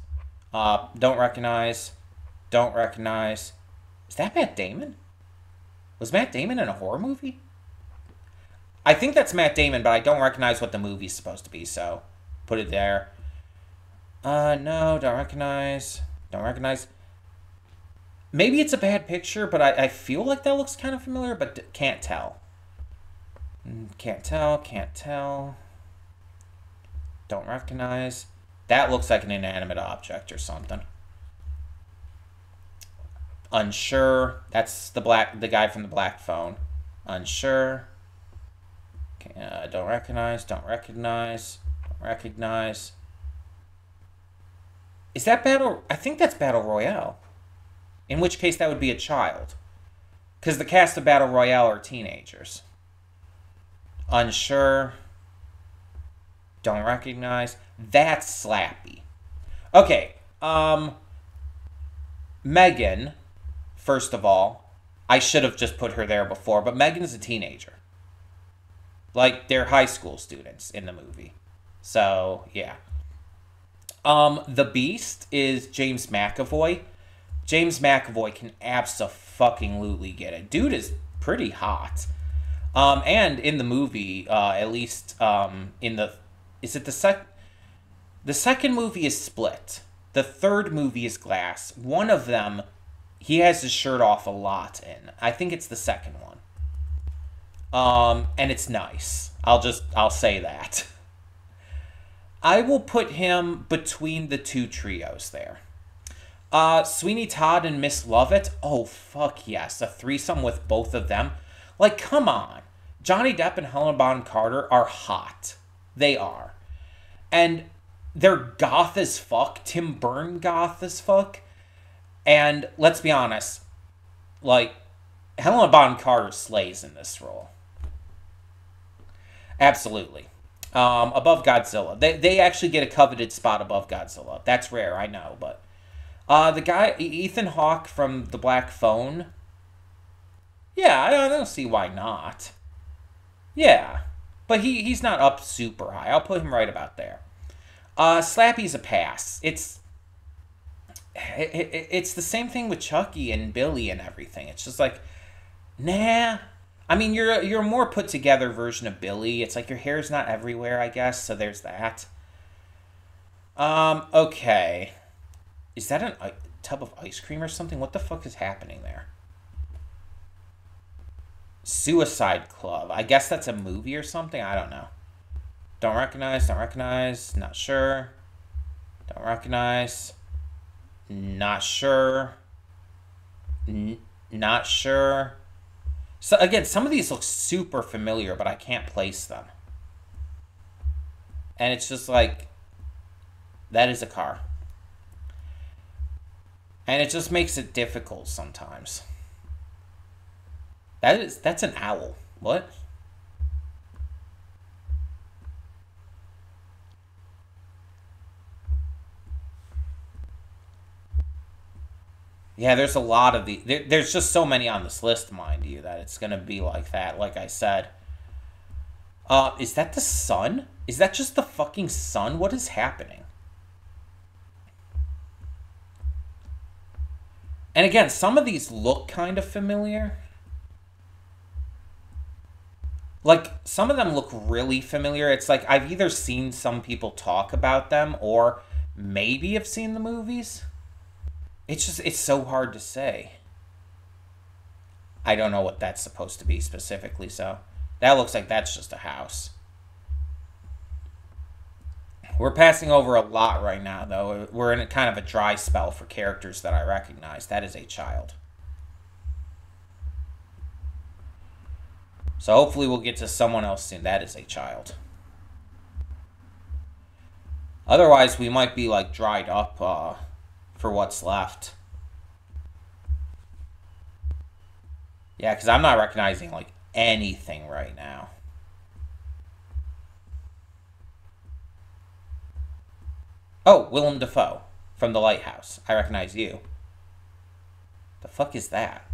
Don't recognize. Is that Matt Damon? Was Matt Damon in a horror movie? I think that's Matt Damon, but I don't recognize what the movie's supposed to be, so put it there. No, don't recognize. Maybe it's a bad picture, but I feel like that looks kind of familiar, but can't tell. Can't tell. Don't recognize. That looks like an inanimate object or something. Unsure. That's the guy from the black phone. Unsure. Don't recognize. Is that Battle... I think that's Battle Royale. In which case that would be a child. Because the cast of Battle Royale are teenagers. Unsure. Don't recognize. That's Slappy. Okay. Megan, first of all, I should have just put her there before, but Megan's a teenager. Like, they're high school students in the movie. So, yeah. The Beast is James McAvoy. James McAvoy can abso-fucking-lutely get it. Dude is pretty hot. And in the movie, at least in the... Is it the second? The second movie is Split. The third movie is Glass. One of them, he has his shirt off a lot in. I think it's the second one. And it's nice. I'll say that. I will put him between the two trios there. Sweeney Todd and Miss Lovett. Oh, fuck yes. A threesome with both of them. Like, come on. Johnny Depp and Helena Bonham Carter are hot. They are. And they're goth as fuck. Tim Burton goth as fuck. And let's be honest. Like, Helena Bonham Carter slays in this role. Absolutely. Above Godzilla. They actually get a coveted spot above Godzilla. That's rare, I know, but... the guy, Ethan Hawke from The Black Phone. Yeah, I don't see why not. Yeah. But he's not up super high. I'll put him right about there. Slappy's a pass. It's the same thing with Chucky and Billy and everything. It's just like, nah. I mean, you're a more put together version of Billy. It's like your hair's not everywhere, I guess. So there's that. Okay. Is that a tub of ice cream or something? What the fuck is happening there? Suicide Club. I guess that's a movie or something. I don't know. Don't recognize. Don't recognize. Not sure. Don't recognize. Not sure. Not sure. So again, some of these look super familiar, but I can't place them. And it's just like, that is a car. And it just makes it difficult sometimes. That's an owl. What? Yeah, there's a lot of the. There's just so many on this list, mind you, that it's gonna be like that. Like I said. Is that the sun? Is that just the fucking sun? What is happening? And again, some of these look kind of familiar. Like, some of them look really familiar. It's like I've either seen some people talk about them or maybe have seen the movies. It's so hard to say. I don't know what that's supposed to be specifically, so that looks like that's just a house. We're passing over a lot right now, though. We're in a kind of a dry spell for characters that I recognize. That is a child. So hopefully we'll get to someone else soon. That is a child. Otherwise, we might be, like, dried up for what's left. Yeah, because I'm not recognizing, like, anything right now. Oh, Willem Dafoe from The Lighthouse. I recognize you. The fuck is that?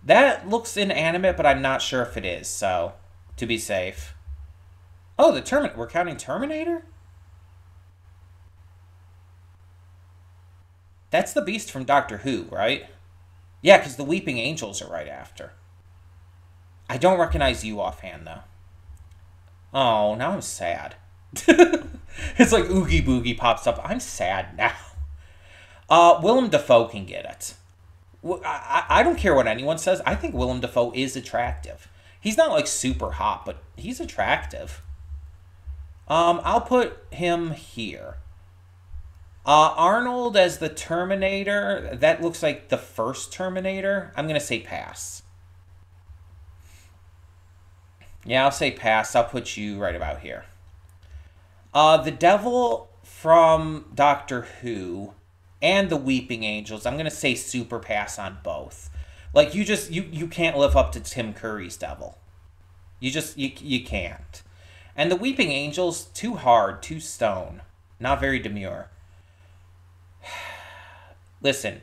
That looks inanimate, but I'm not sure if it is, so to be safe. Oh, we're counting Terminator? That's the Beast from Doctor Who, right? Yeah, because the Weeping Angels are right after. I don't recognize you offhand, though. Oh, now I'm sad. It's like Oogie Boogie pops up. I'm sad now. Willem Dafoe can get it. I don't care what anyone says. I think Willem Dafoe is attractive. He's not like super hot, but he's attractive. I'll put him here. Arnold as the Terminator. That looks like the first Terminator. I'm going to say pass. Yeah, I'll say pass. I'll put you right about here. The Devil from Doctor Who and the Weeping Angels, I'm going to say super pass on both. Like, you can't live up to Tim Curry's Devil. You can't. And the Weeping Angels, too hard, too stone. Not very demure. Listen,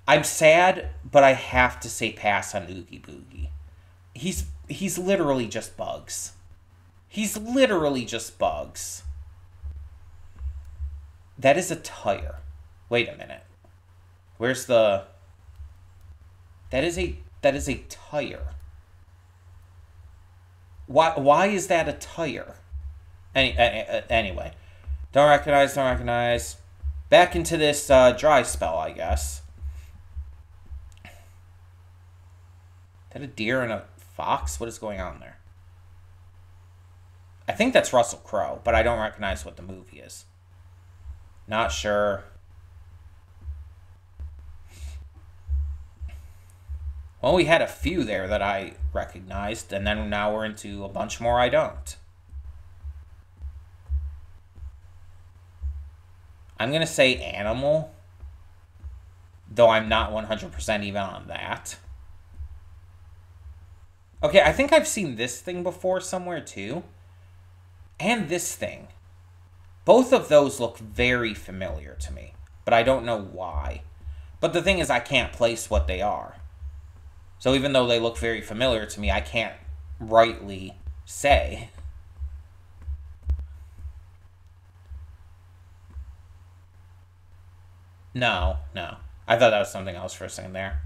I'm sad, but I have to say pass on Oogie Boogie. He's literally just bugs. He's literally just bugs. That is a tire. Wait a minute. Where's the... That is a tire. Why is that a tire? Anyway. Don't recognize. Back into this dry spell, I guess. Is that a deer and a fox? What is going on there? I think that's Russell Crowe, but I don't recognize what the movie is. Not sure. Well, we had a few there that I recognized, and then now we're into a bunch more I don't. I'm going to say animal, though I'm not 100% even on that. Okay, I think I've seen this thing before somewhere too. And this thing. Both of those look very familiar to me, but I don't know why. But the thing is, I can't place what they are. So even though they look very familiar to me, I can't rightly say. No. I thought that was something else for a second there.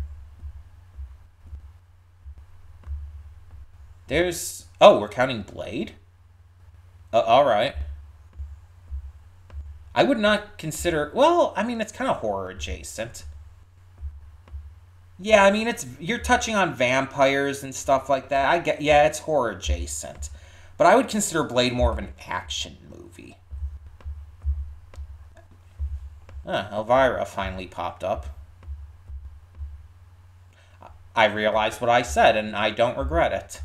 There's... Oh, we're counting Blade? Alright. I would not consider... Well, I mean, it's kind of horror adjacent. Yeah, I mean, you're touching on vampires and stuff like that. I get, yeah, it's horror adjacent, but I would consider Blade more of an action movie. Elvira finally popped up. I realized what I said, and I don't regret it.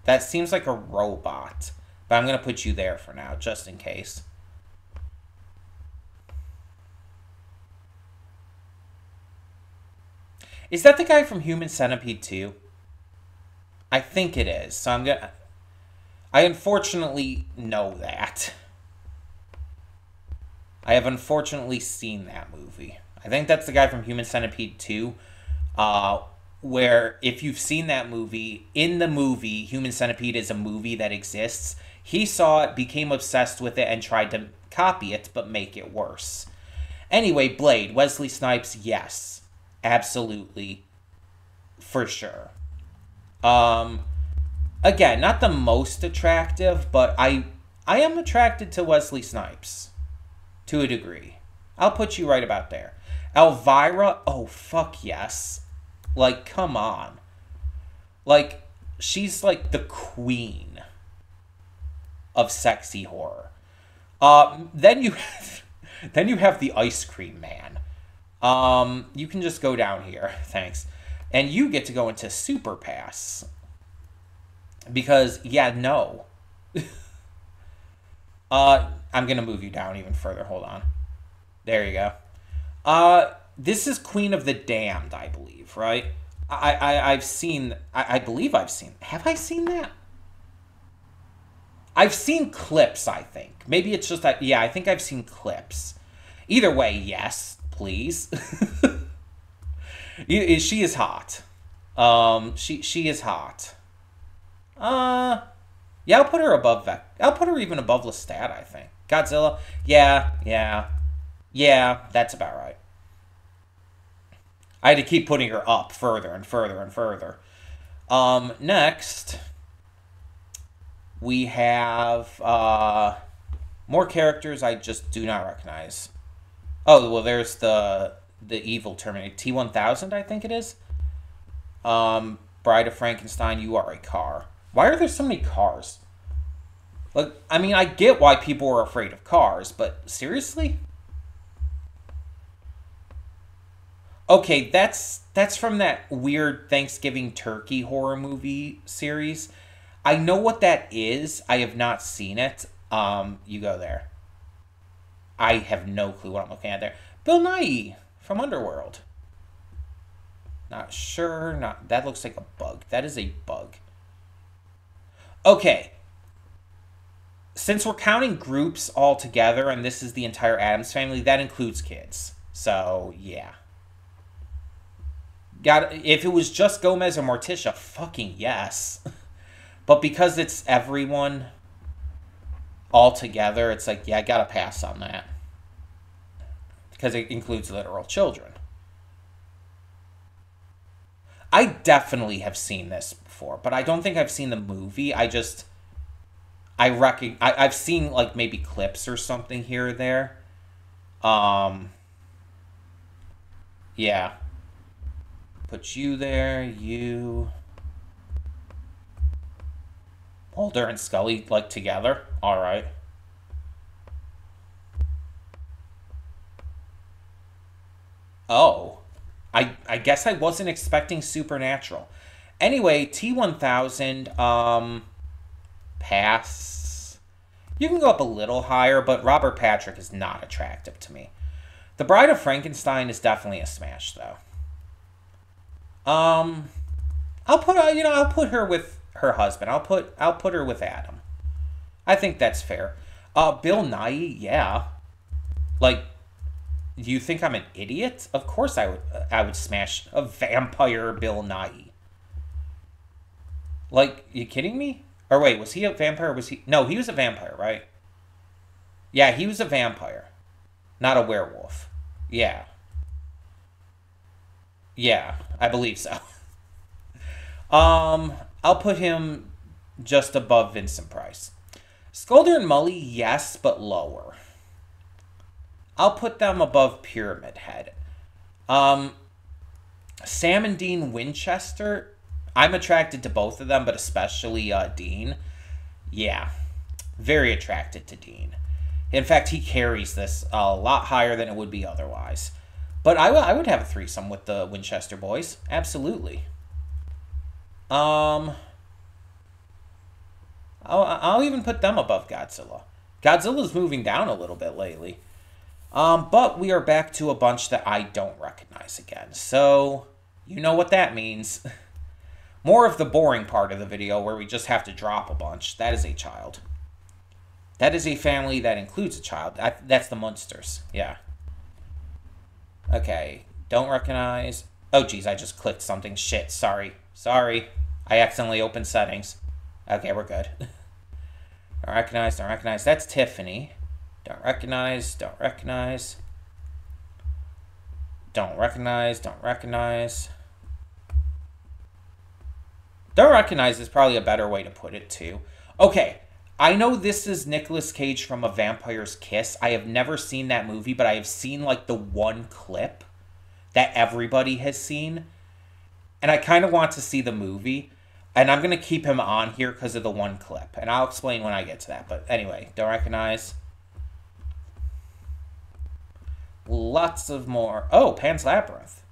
That seems like a robot, but I'm going to put you there for now, just in case. Is that the guy from Human Centipede 2? I think it is, so I unfortunately know that. I have unfortunately seen that movie. I think that's the guy from Human Centipede 2, where if you've seen that movie, in the movie, Human Centipede is a movie that exists. He saw it, became obsessed with it, and tried to copy it, but make it worse. Anyway, Blade, Wesley Snipes, yes. Absolutely. For sure. Again, not the most attractive, but I am attracted to Wesley Snipes. To a degree. I'll put you right about there. Elvira, oh, fuck yes. Like, come on. Like, she's like the queen of sexy horror. Then you have the Ice Cream Man. You can just go down here. Thanks. And you get to go into Super Pass. Because, yeah, no. I'm going to move you down even further. Hold on. There you go. This is Queen of the Damned, I believe, right? I've seen... I believe I've seen... Have I seen that? I've seen clips, I think. Maybe it's just that... Yeah, I think I've seen clips. Either way, yes, please. She is hot. She is hot. Yeah, I'll put her above that. I'll put her even above Lestat, I think. Godzilla? Yeah, that's about right. I had to keep putting her up further and further and further. Next, we have more characters I just do not recognize. Oh, well, there's the evil Terminator. T-1000, I think it is. Bride of Frankenstein, you are a car. Why are there so many cars? Like, I mean, I get why people are afraid of cars, but seriously? Okay, that's from that weird Thanksgiving turkey horror movie series. I know what that is. I have not seen it. You go there. I have no clue what I'm looking at there. Bill Nighy from Underworld. Not sure. That looks like a bug. That is a bug. Okay. Since we're counting groups all together, and this is the entire Addams family, that includes kids. So, yeah. If it was just Gomez or Morticia, fucking yes. But because it's everyone all together, it's like, yeah, I gotta pass on that. Because it includes literal children. I definitely have seen this before, but I don't think I've seen the movie. I've seen, like, maybe clips or something here or there. Yeah. Put you there, you... Mulder and Scully, like, together? Alright. Oh. I guess I wasn't expecting Supernatural. Anyway, T-1000, pass. You can go up a little higher, but Robert Patrick is not attractive to me. The Bride of Frankenstein is definitely a smash, though. I'll put her with her husband. I'll put her with Adam. I think that's fair. Bill Nighy, yeah. Like, do you think I'm an idiot? Of course I would smash a vampire Bill Nighy. Like, you kidding me? Or wait, was he a vampire? No, he was a vampire, right? Yeah, he was a vampire. Not a werewolf. Yeah. Yeah, I believe so. I'll put him just above Vincent Price. Skolder and Mully, yes, but lower. I'll put them above Pyramid Head. Um, Sam and Dean Winchester. I'm attracted to both of them, but especially Dean. Yeah, very attracted to Dean. In fact, he carries this a lot higher than it would be otherwise. But I would have a threesome with the Winchester boys. Absolutely. I'll even put them above Godzilla. Godzilla's moving down a little bit lately. But we are back to a bunch that I don't recognize again. So, you know what that means. More of the boring part of the video where we just have to drop a bunch. That is a child. That is a family that includes a child. That's the Munsters. Yeah. Okay. Don't recognize. Oh, geez. I just clicked something. Shit. Sorry. Sorry. I accidentally opened settings. Okay, we're good. Don't recognize. Don't recognize. That's Tiffany. Don't recognize. Don't recognize. Don't recognize. Don't recognize. Don't recognize is probably a better way to put it, too. Okay. I know this is Nicolas Cage from A Vampire's Kiss. I have never seen that movie, but I have seen, like, the one clip that everybody has seen. And I kind of want to see the movie. And I'm going to keep him on here because of the one clip. And I'll explain when I get to that. But anyway, don't recognize. Lots of more. Oh, Pan's Labyrinth.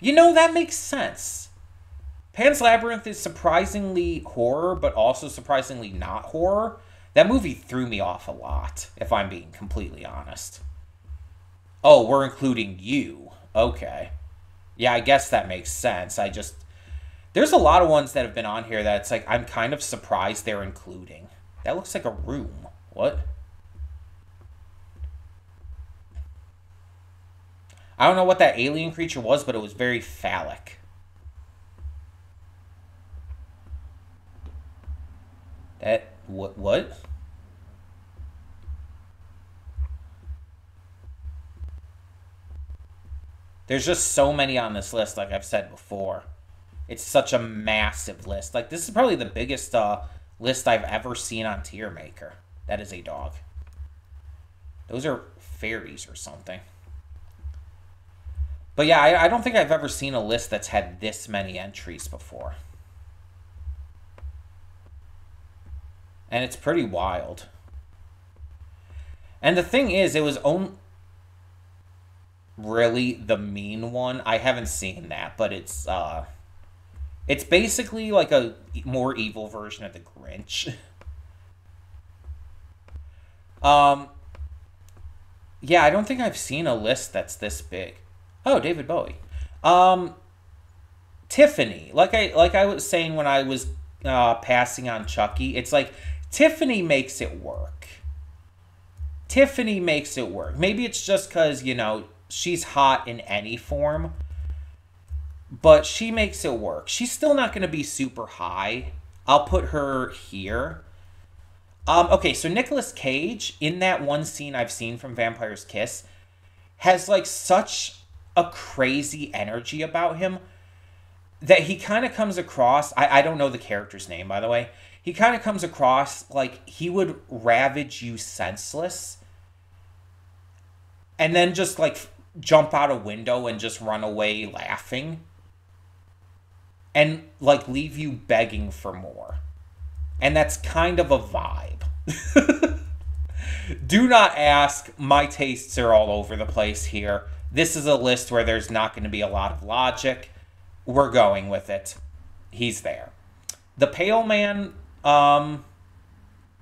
You know, that makes sense. Pan's Labyrinth is surprisingly horror, but also surprisingly not horror. That movie threw me off a lot, if I'm being completely honest. Oh, we're including you. Okay. Yeah, I guess that makes sense. There's a lot of ones that have been on here that it's like, I'm kind of surprised they're including. That looks like a room. What? I don't know what that alien creature was, but it was very phallic. What? There's just so many on this list, like I've said before. It's such a massive list. Like, this is probably the biggest list I've ever seen on Tier Maker. That is a dog. Those are fairies or something. But yeah, I don't think I've ever seen a list that's had this many entries before. And it's pretty wild. And the thing is, it was only really the mean one. I haven't seen that, but it's basically like a more evil version of the Grinch. Yeah, I don't think I've seen a list that's this big. Oh, David Bowie. Tiffany. Like I was saying when I was passing on Chucky, it's like Tiffany makes it work. Tiffany makes it work. Maybe it's just because, you know, she's hot in any form. But she makes it work. She's still not going to be super high. I'll put her here. Okay, so Nicolas Cage, in that one scene I've seen from Vampire's Kiss, has, like, such a crazy energy about him that he kind of comes across... I don't know the character's name, by the way. He kind of comes across like he would ravage you senseless and then just, like, jump out a window and just run away laughing and, like, leave you begging for more. And that's kind of a vibe. Do not ask. My tastes are all over the place here. This is a list where there's not going to be a lot of logic. We're going with it. He's there. The Pale Man,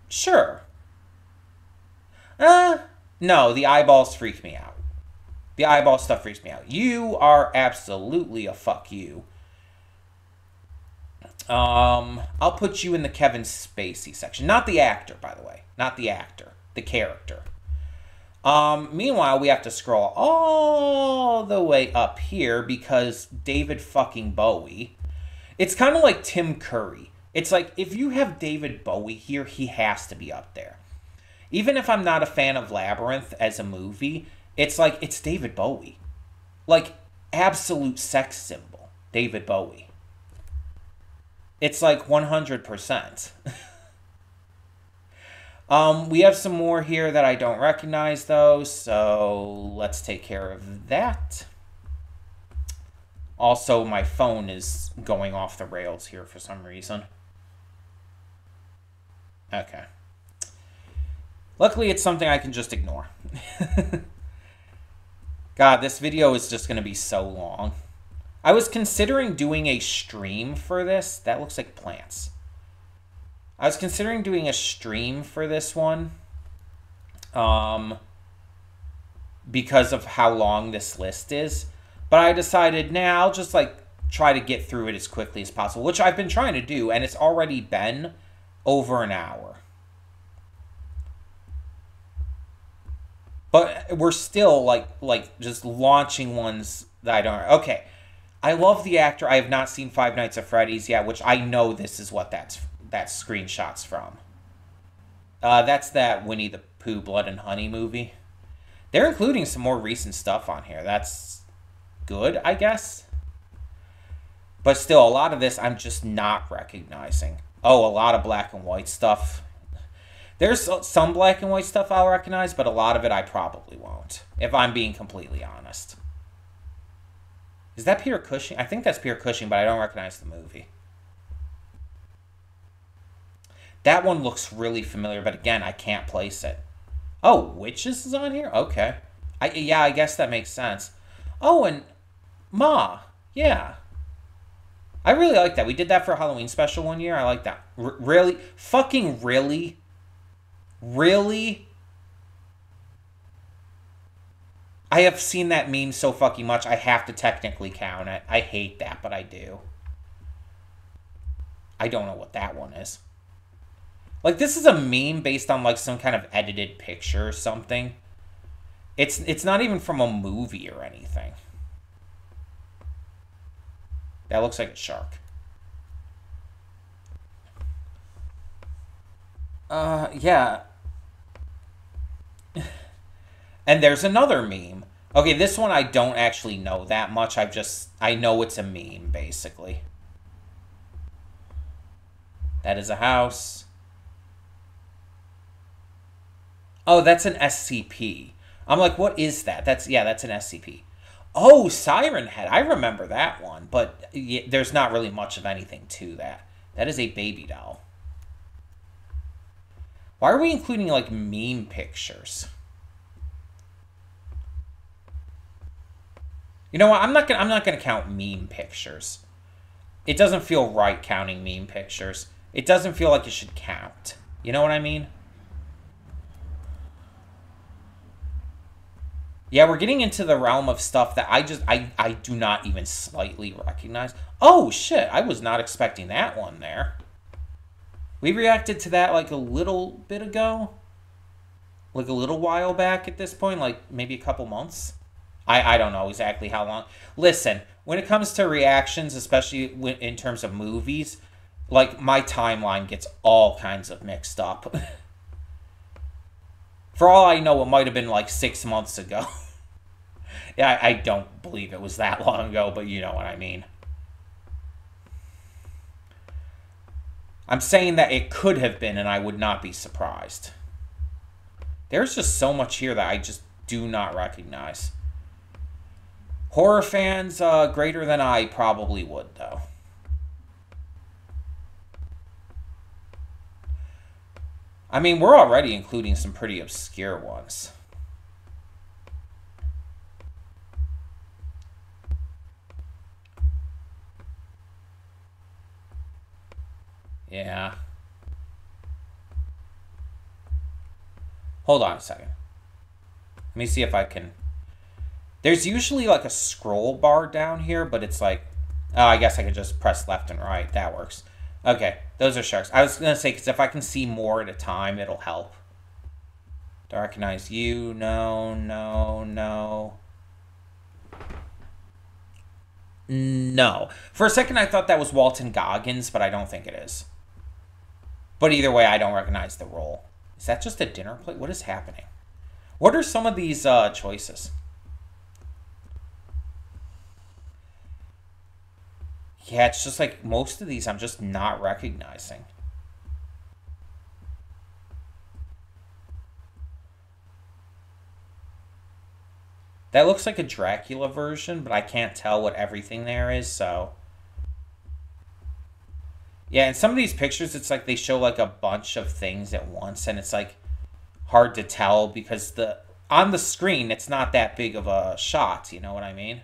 sure. No, the eyeballs freak me out. The eyeball stuff freaks me out. You are absolutely a fuck you. I'll put you in the Kevin Spacey section. Not the actor, by the way. Not the actor. The character. Meanwhile, we have to scroll all the way up here because David fucking Bowie. It's kind of like Tim Curry. It's like, if you have David Bowie here, he has to be up there. Even if I'm not a fan of Labyrinth as a movie, it's like, it's David Bowie. Like, absolute sex symbol. David Bowie. It's like 100%. We have some more here that I don't recognize, though, so let's take care of that. Also, my phone is going off the rails here for some reason. Okay. Luckily, it's something I can just ignore. God, this video is just going to be so long. I was considering doing a stream for this. That looks like plants. I was considering doing a stream for this one. Because of how long this list is. But I decided, nah, I'll just like try to get through it as quickly as possible, which I've been trying to do, and it's already been over an hour. But we're still like just launching ones that I don't. Okay, I love the actor. I have not seen Five Nights at Freddy's yet, which I know this is what that screenshot's from. That's that Winnie the Pooh Blood and Honey movie. They're including some more recent stuff on here. That's good, I guess. But still, a lot of this I'm just not recognizing. Oh, a lot of black and white stuff. There's some black and white stuff I'll recognize, but a lot of it I probably won't, if I'm being completely honest. Is that Peter Cushing? I think that's Peter Cushing, but I don't recognize the movie. That one looks really familiar, but again, I can't place it. Oh, Witches is on here? Okay. Yeah, I guess that makes sense. Oh, and Ma. Yeah. I really like that. We did that for a Halloween special one year. I like that. Really? Fucking really? Really? I have seen that meme so fucking much, I have to technically count it. I hate that, but I do. I don't know what that one is. Like, this is a meme based on, like, some kind of edited picture or something. It's not even from a movie or anything. That looks like a shark. Yeah. And there's another meme. Okay, this one I don't actually know that much. I know it's a meme, basically. That is a house. Oh, that's an SCP. I'm like, what is that? That's an SCP. Oh, Siren Head. I remember that one, but there's not really much of anything to that. That is a baby doll. Why are we including, like, meme pictures? You know what? I'm not gonna count meme pictures. It doesn't feel right counting meme pictures. It doesn't feel like it should count. You know what I mean? Yeah, we're getting into the realm of stuff that I do not even slightly recognize. Oh, shit. I was not expecting that one there. We reacted to that like a little bit ago. Like a little while back at this point. Like maybe a couple months. I don't know exactly how long. Listen, when it comes to reactions, especially in terms of movies, like my timeline gets all kinds of mixed up. For all I know, it might have been like 6 months ago. Yeah, I don't believe it was that long ago, but you know what I mean. I'm saying that it could have been, and I would not be surprised. There's just so much here that I just do not recognize. Horror fans greater than I probably would, though. I mean, we're already including some pretty obscure ones. Yeah. Hold on a second. Let me see if I can... There's usually like a scroll bar down here, but it's like... Oh, I guess I could just press left and right. That works. Okay, those are sharks. I was going to say, because if I can see more at a time, it'll help. Do I recognize you? No, no, no. No. For a second, I thought that was Walton Goggins, but I don't think it is. But either way, I don't recognize the role. Is that just a dinner plate? What is happening? What are some of these choices? Yeah, it's just like most of these I'm just not recognizing. That looks like a Dracula version, but I can't tell what everything there is, so... Yeah, in some of these pictures, it's like they show like a bunch of things at once, and it's like hard to tell because on the screen, it's not that big of a shot, you know what I mean?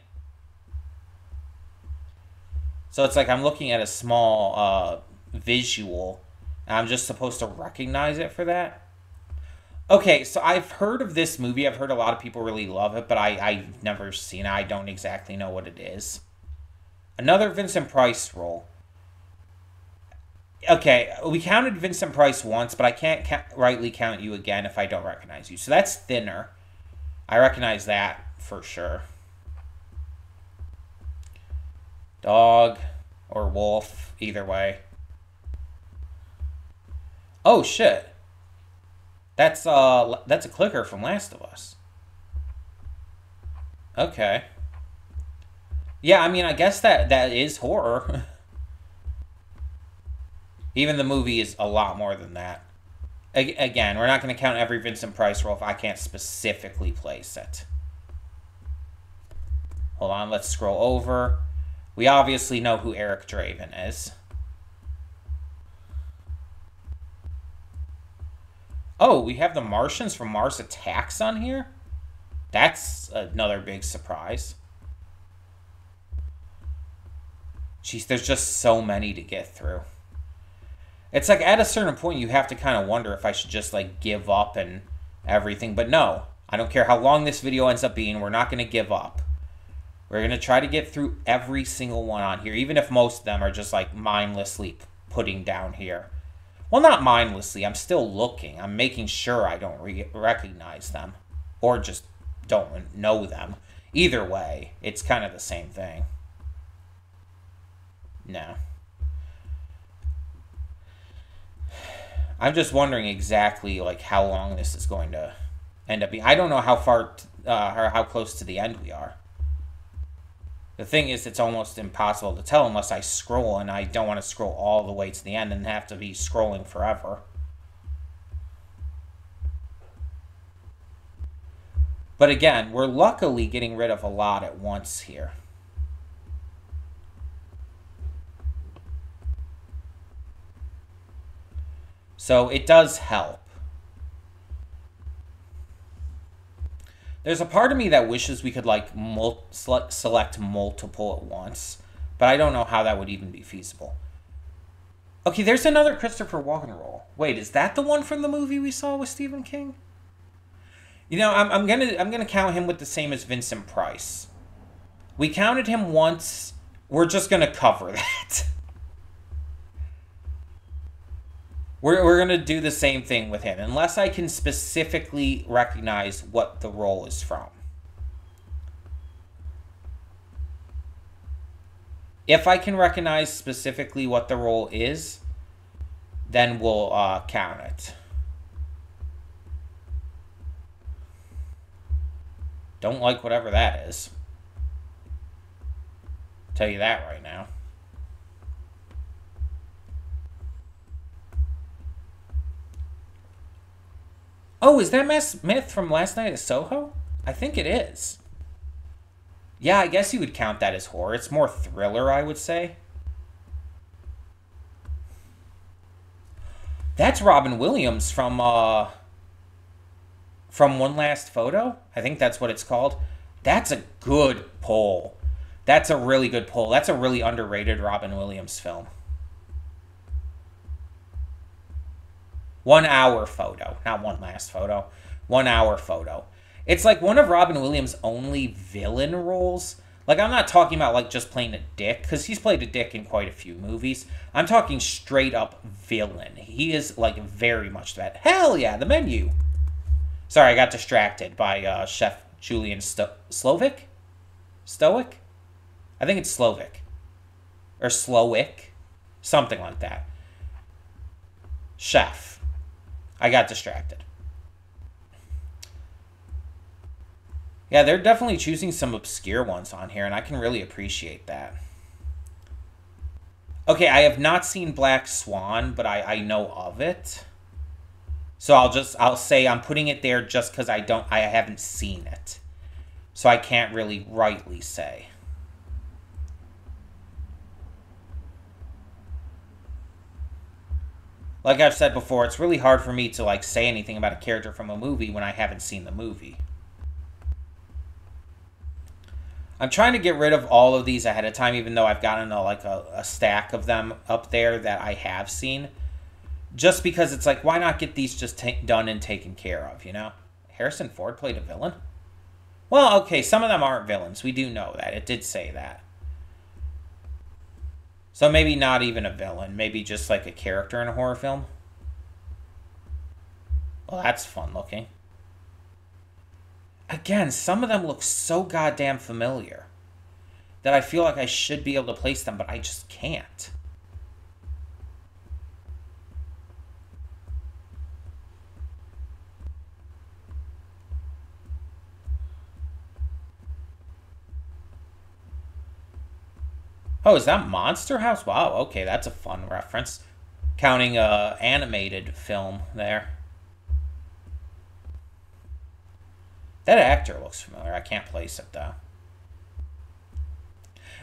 So it's like I'm looking at a small visual, and I'm just supposed to recognize it for that. Okay, so I've heard of this movie. I've heard a lot of people really love it, but I've never seen it. I don't exactly know what it is. Another Vincent Price role. Okay, we counted Vincent Price once, but I can't rightly count you again if I don't recognize you. So that's Thinner. I recognize that for sure. Dog or wolf, either way. Oh, shit. That's a clicker from Last of Us. Okay. Yeah, I mean, I guess that is horror. Even the movie is a lot more than that. Again, we're not going to count every Vincent Price role if I can't specifically place it. Hold on, let's scroll over. We obviously know who Eric Draven is. Oh, we have the Martians from Mars Attacks on here? That's another big surprise. Jeez, there's just so many to get through. It's like at a certain point you have to kind of wonder if I should just like give up and everything. But no, I don't care how long this video ends up being. We're not going to give up. We're going to try to get through every single one on here, even if most of them are just like mindlessly putting down here. Well, not mindlessly. I'm still looking. I'm making sure I don't recognize them or just don't know them. Either way, it's kind of the same thing. No. I'm just wondering exactly like how long this is going to end up being. I don't know how far or how close to the end we are. The thing is, it's almost impossible to tell unless I scroll, and I don't want to scroll all the way to the end and have to be scrolling forever. But again, we're luckily getting rid of a lot at once here. So it does help. There's a part of me that wishes we could like select multiple at once, but I don't know how that would even be feasible. Okay, there's another Christopher Walken role. Wait, is that the one from the movie we saw with Stephen King? You know, I'm gonna count him with the same as Vincent Price. We counted him once. We're just gonna cover that. We're going to do the same thing with him, unless I can specifically recognize what the role is from. If I can recognize specifically what the role is, then we'll count it. Don't like whatever that is. Tell you that right now. Oh, is that Matt Smith from Last Night at Soho? I think it is. Yeah, I guess you would count that as horror. It's more thriller, I would say. That's Robin Williams from One Last Photo. I think that's what it's called. That's a good poll. That's a really good poll. That's a really underrated Robin Williams film. 1 hour photo, not One Last Photo. 1 hour photo. It's like one of Robin Williams' only villain roles. Like, I'm not talking about like just playing a dick, because he's played a dick in quite a few movies. I'm talking straight up villain. He is like very much that. Hell yeah, the menu. Sorry, I got distracted by Chef Julian Slovic? Stoic? I think it's Slovic. Or Slowick. Something like that. Chef. I got distracted. Yeah, they're definitely choosing some obscure ones on here, and I can really appreciate that. Okay, I have not seen Black Swan, but I know of it. So I'll say I'm putting it there just because I haven't seen it. So I can't really rightly say. Like I've said before, it's really hard for me to like say anything about a character from a movie when I haven't seen the movie. I'm trying to get rid of all of these ahead of time, even though I've gotten a stack of them up there that I have seen. Just because it's like, why not get these just done and taken care of, you know? Harrison Ford played a villain? Well, okay, some of them aren't villains. We do know that. It did say that. So maybe not even a villain. Maybe just like a character in a horror film. Well, that's fun looking. Again, some of them look so goddamn familiar that I feel like I should be able to place them, but I just can't. Oh, is that Monster House? Wow, okay, that's a fun reference. Counting a animated film there. That actor looks familiar. I can't place it, though.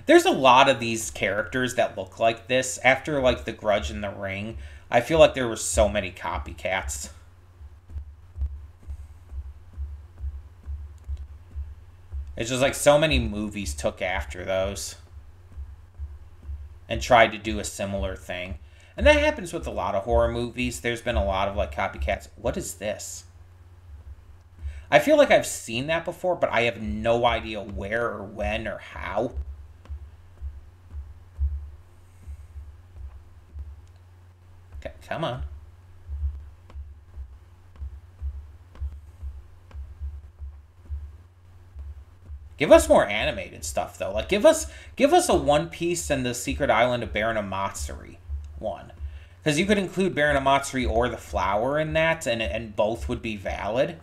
There's a lot of these characters that look like this. After, like, The Grudge and The Ring, I feel like there were so many copycats. It's just like so many movies took after those and tried to do a similar thing. And that happens with a lot of horror movies. There's been a lot of, like, copycats. What is this? I feel like I've seen that before, but I have no idea where or when or how. Okay, come on. Give us more animated stuff, though. Like, give us a One Piece and the Secret Island of Baron Amatsuri one. Because you could include Baron Amatsuri or the flower in that, and both would be valid.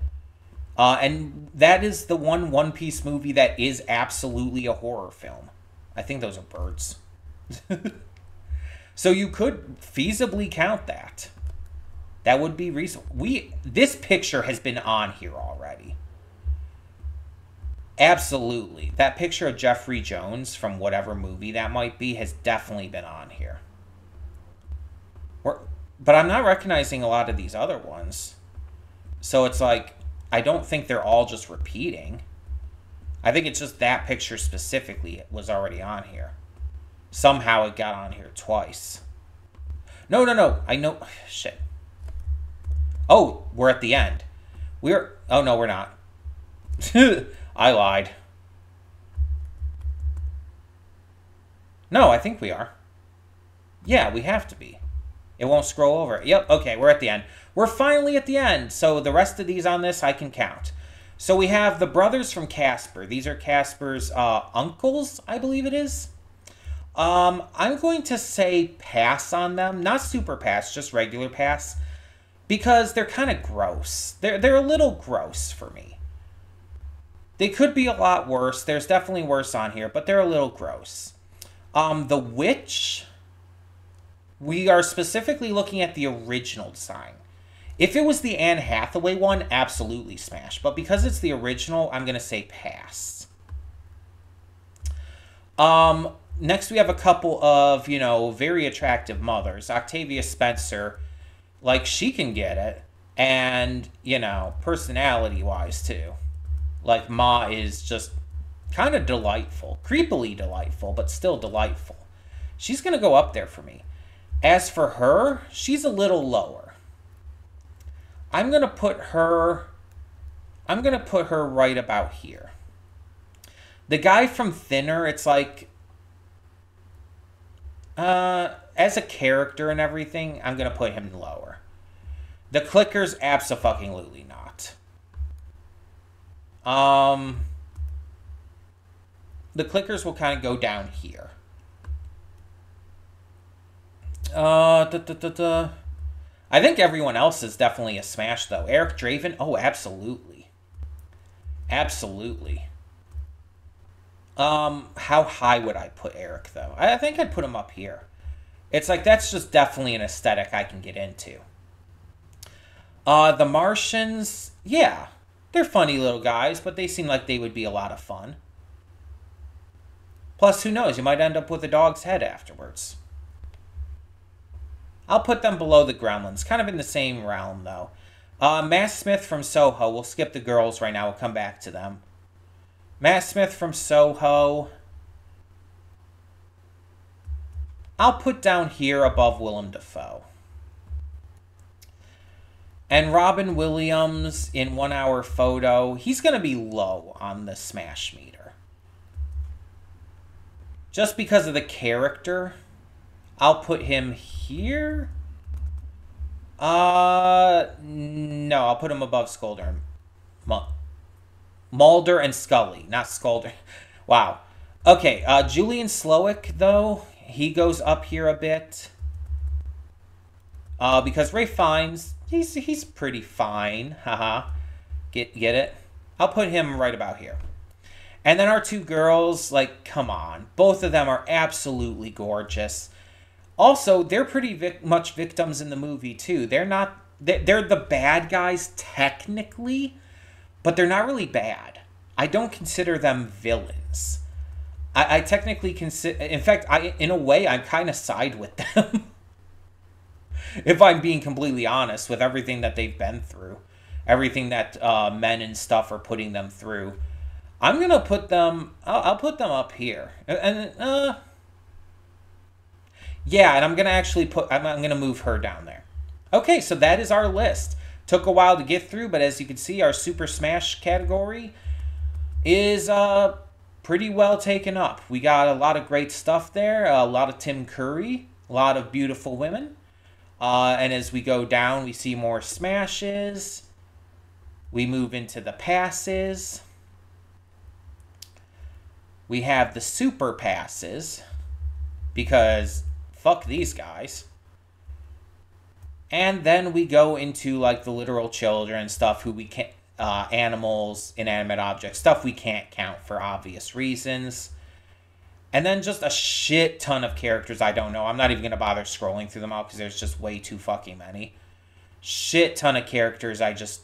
And that is the One Piece movie that is absolutely a horror film. I think those are birds. So you could feasibly count that. That would be reasonable. This picture has been on here already. Absolutely. That picture of Jeffrey Jones from whatever movie that might be has definitely been on here. But I'm not recognizing a lot of these other ones. So it's like, I don't think they're all just repeating. I think it's just that picture specifically was already on here. Somehow it got on here twice. No. I know. Shit. Oh, we're at the end. Oh, no, we're not. I lied. No, I think we are. Yeah, we have to be. It won't scroll over. Yep, okay, we're at the end. We're finally at the end, so the rest of these on this I can count. So we have the brothers from Casper. These are Casper's uncles, I believe it is. I'm going to say pass on them. Not super pass, just regular pass. Because they're kind of gross. They're a little gross for me. They could be a lot worse. There's definitely worse on here, but they're a little gross. The Witch, we are specifically looking at the original design. If it was the Anne Hathaway one, absolutely smash. But because it's the original, I'm going to say pass. Next, we have a couple of, very attractive mothers. Octavia Spencer, like, she can get it. And, personality-wise, too. Like, Ma is just kind of delightful. Creepily delightful, but still delightful. She's going to go up there for me. As for her, she's a little lower. I'm going to put her right about here. The guy from Thinner, it's like, as a character and everything, I'm going to put him lower. The Clickers, abso-fucking-lutely not. The Clickers will kind of go down here. I think everyone else is definitely a smash, though. Eric Draven? Oh, absolutely. Absolutely. How high would I put Eric, though? I think I'd put him up here. It's like, that's just definitely an aesthetic I can get into. The Martians, yeah. They're funny little guys, but they seem like they would be a lot of fun. Plus, who knows? You might end up with a dog's head afterwards. I'll put them below the Gremlins. Kind of in the same realm, though. Matt Smith from Soho. We'll skip the girls right now. We'll come back to them. Matt Smith from Soho. I'll put down here above Willem Dafoe. And Robin Williams in 1 Hour Photo. He's going to be low on the smash meter. Just because of the character, I'll put him here. No, I'll put him above Skolder. Mulder and Scully, not Skolder. Wow. Okay, Julian Slowik, though, he goes up here a bit. Because Ralph Fiennes, he's pretty fine. Haha. Get it? I'll put him right about here. And then our two girls, like, come on. Both of them are absolutely gorgeous. Also, they're pretty much victims in the movie, too. They're the bad guys, technically, but they're not really bad. I don't consider them villains. I technically consider... In fact, in a way, I kind of side with them. If I'm being completely honest with everything that they've been through. Everything that men and stuff are putting them through. I'm going to put them... I'll put them up here. Yeah, and I'm going to actually I'm going to move her down there. Okay, so that is our list. Took a while to get through, but as you can see, our Super Smash category is pretty well taken up. We got a lot of great stuff there. A lot of Tim Curry. A lot of beautiful women. And as we go down, we see more smashes. We move into the passes. We have the super passes, because fuck these guys. And then we go into like the literal children stuff, who we can't, animals, inanimate objects, stuff we can't count for obvious reasons. And then just a shit ton of characters I don't know. I'm not even going to bother scrolling through them all because there's just way too fucking many. Shit ton of characters I just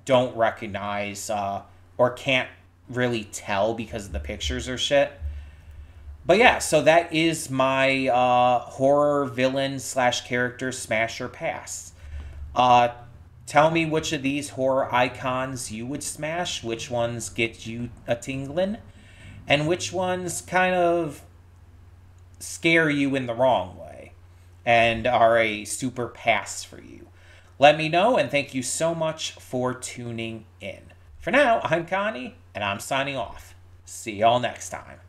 don't recognize or can't really tell because the pictures are shit. But yeah, so that is my horror villain / character smash or pass. Tell me which of these horror icons you would smash, which ones get you a tingling, and which ones kind of scare you in the wrong way and are a super pass for you. Let me know, and thank you so much for tuning in. For now, I'm Connie, and I'm signing off. See y'all next time.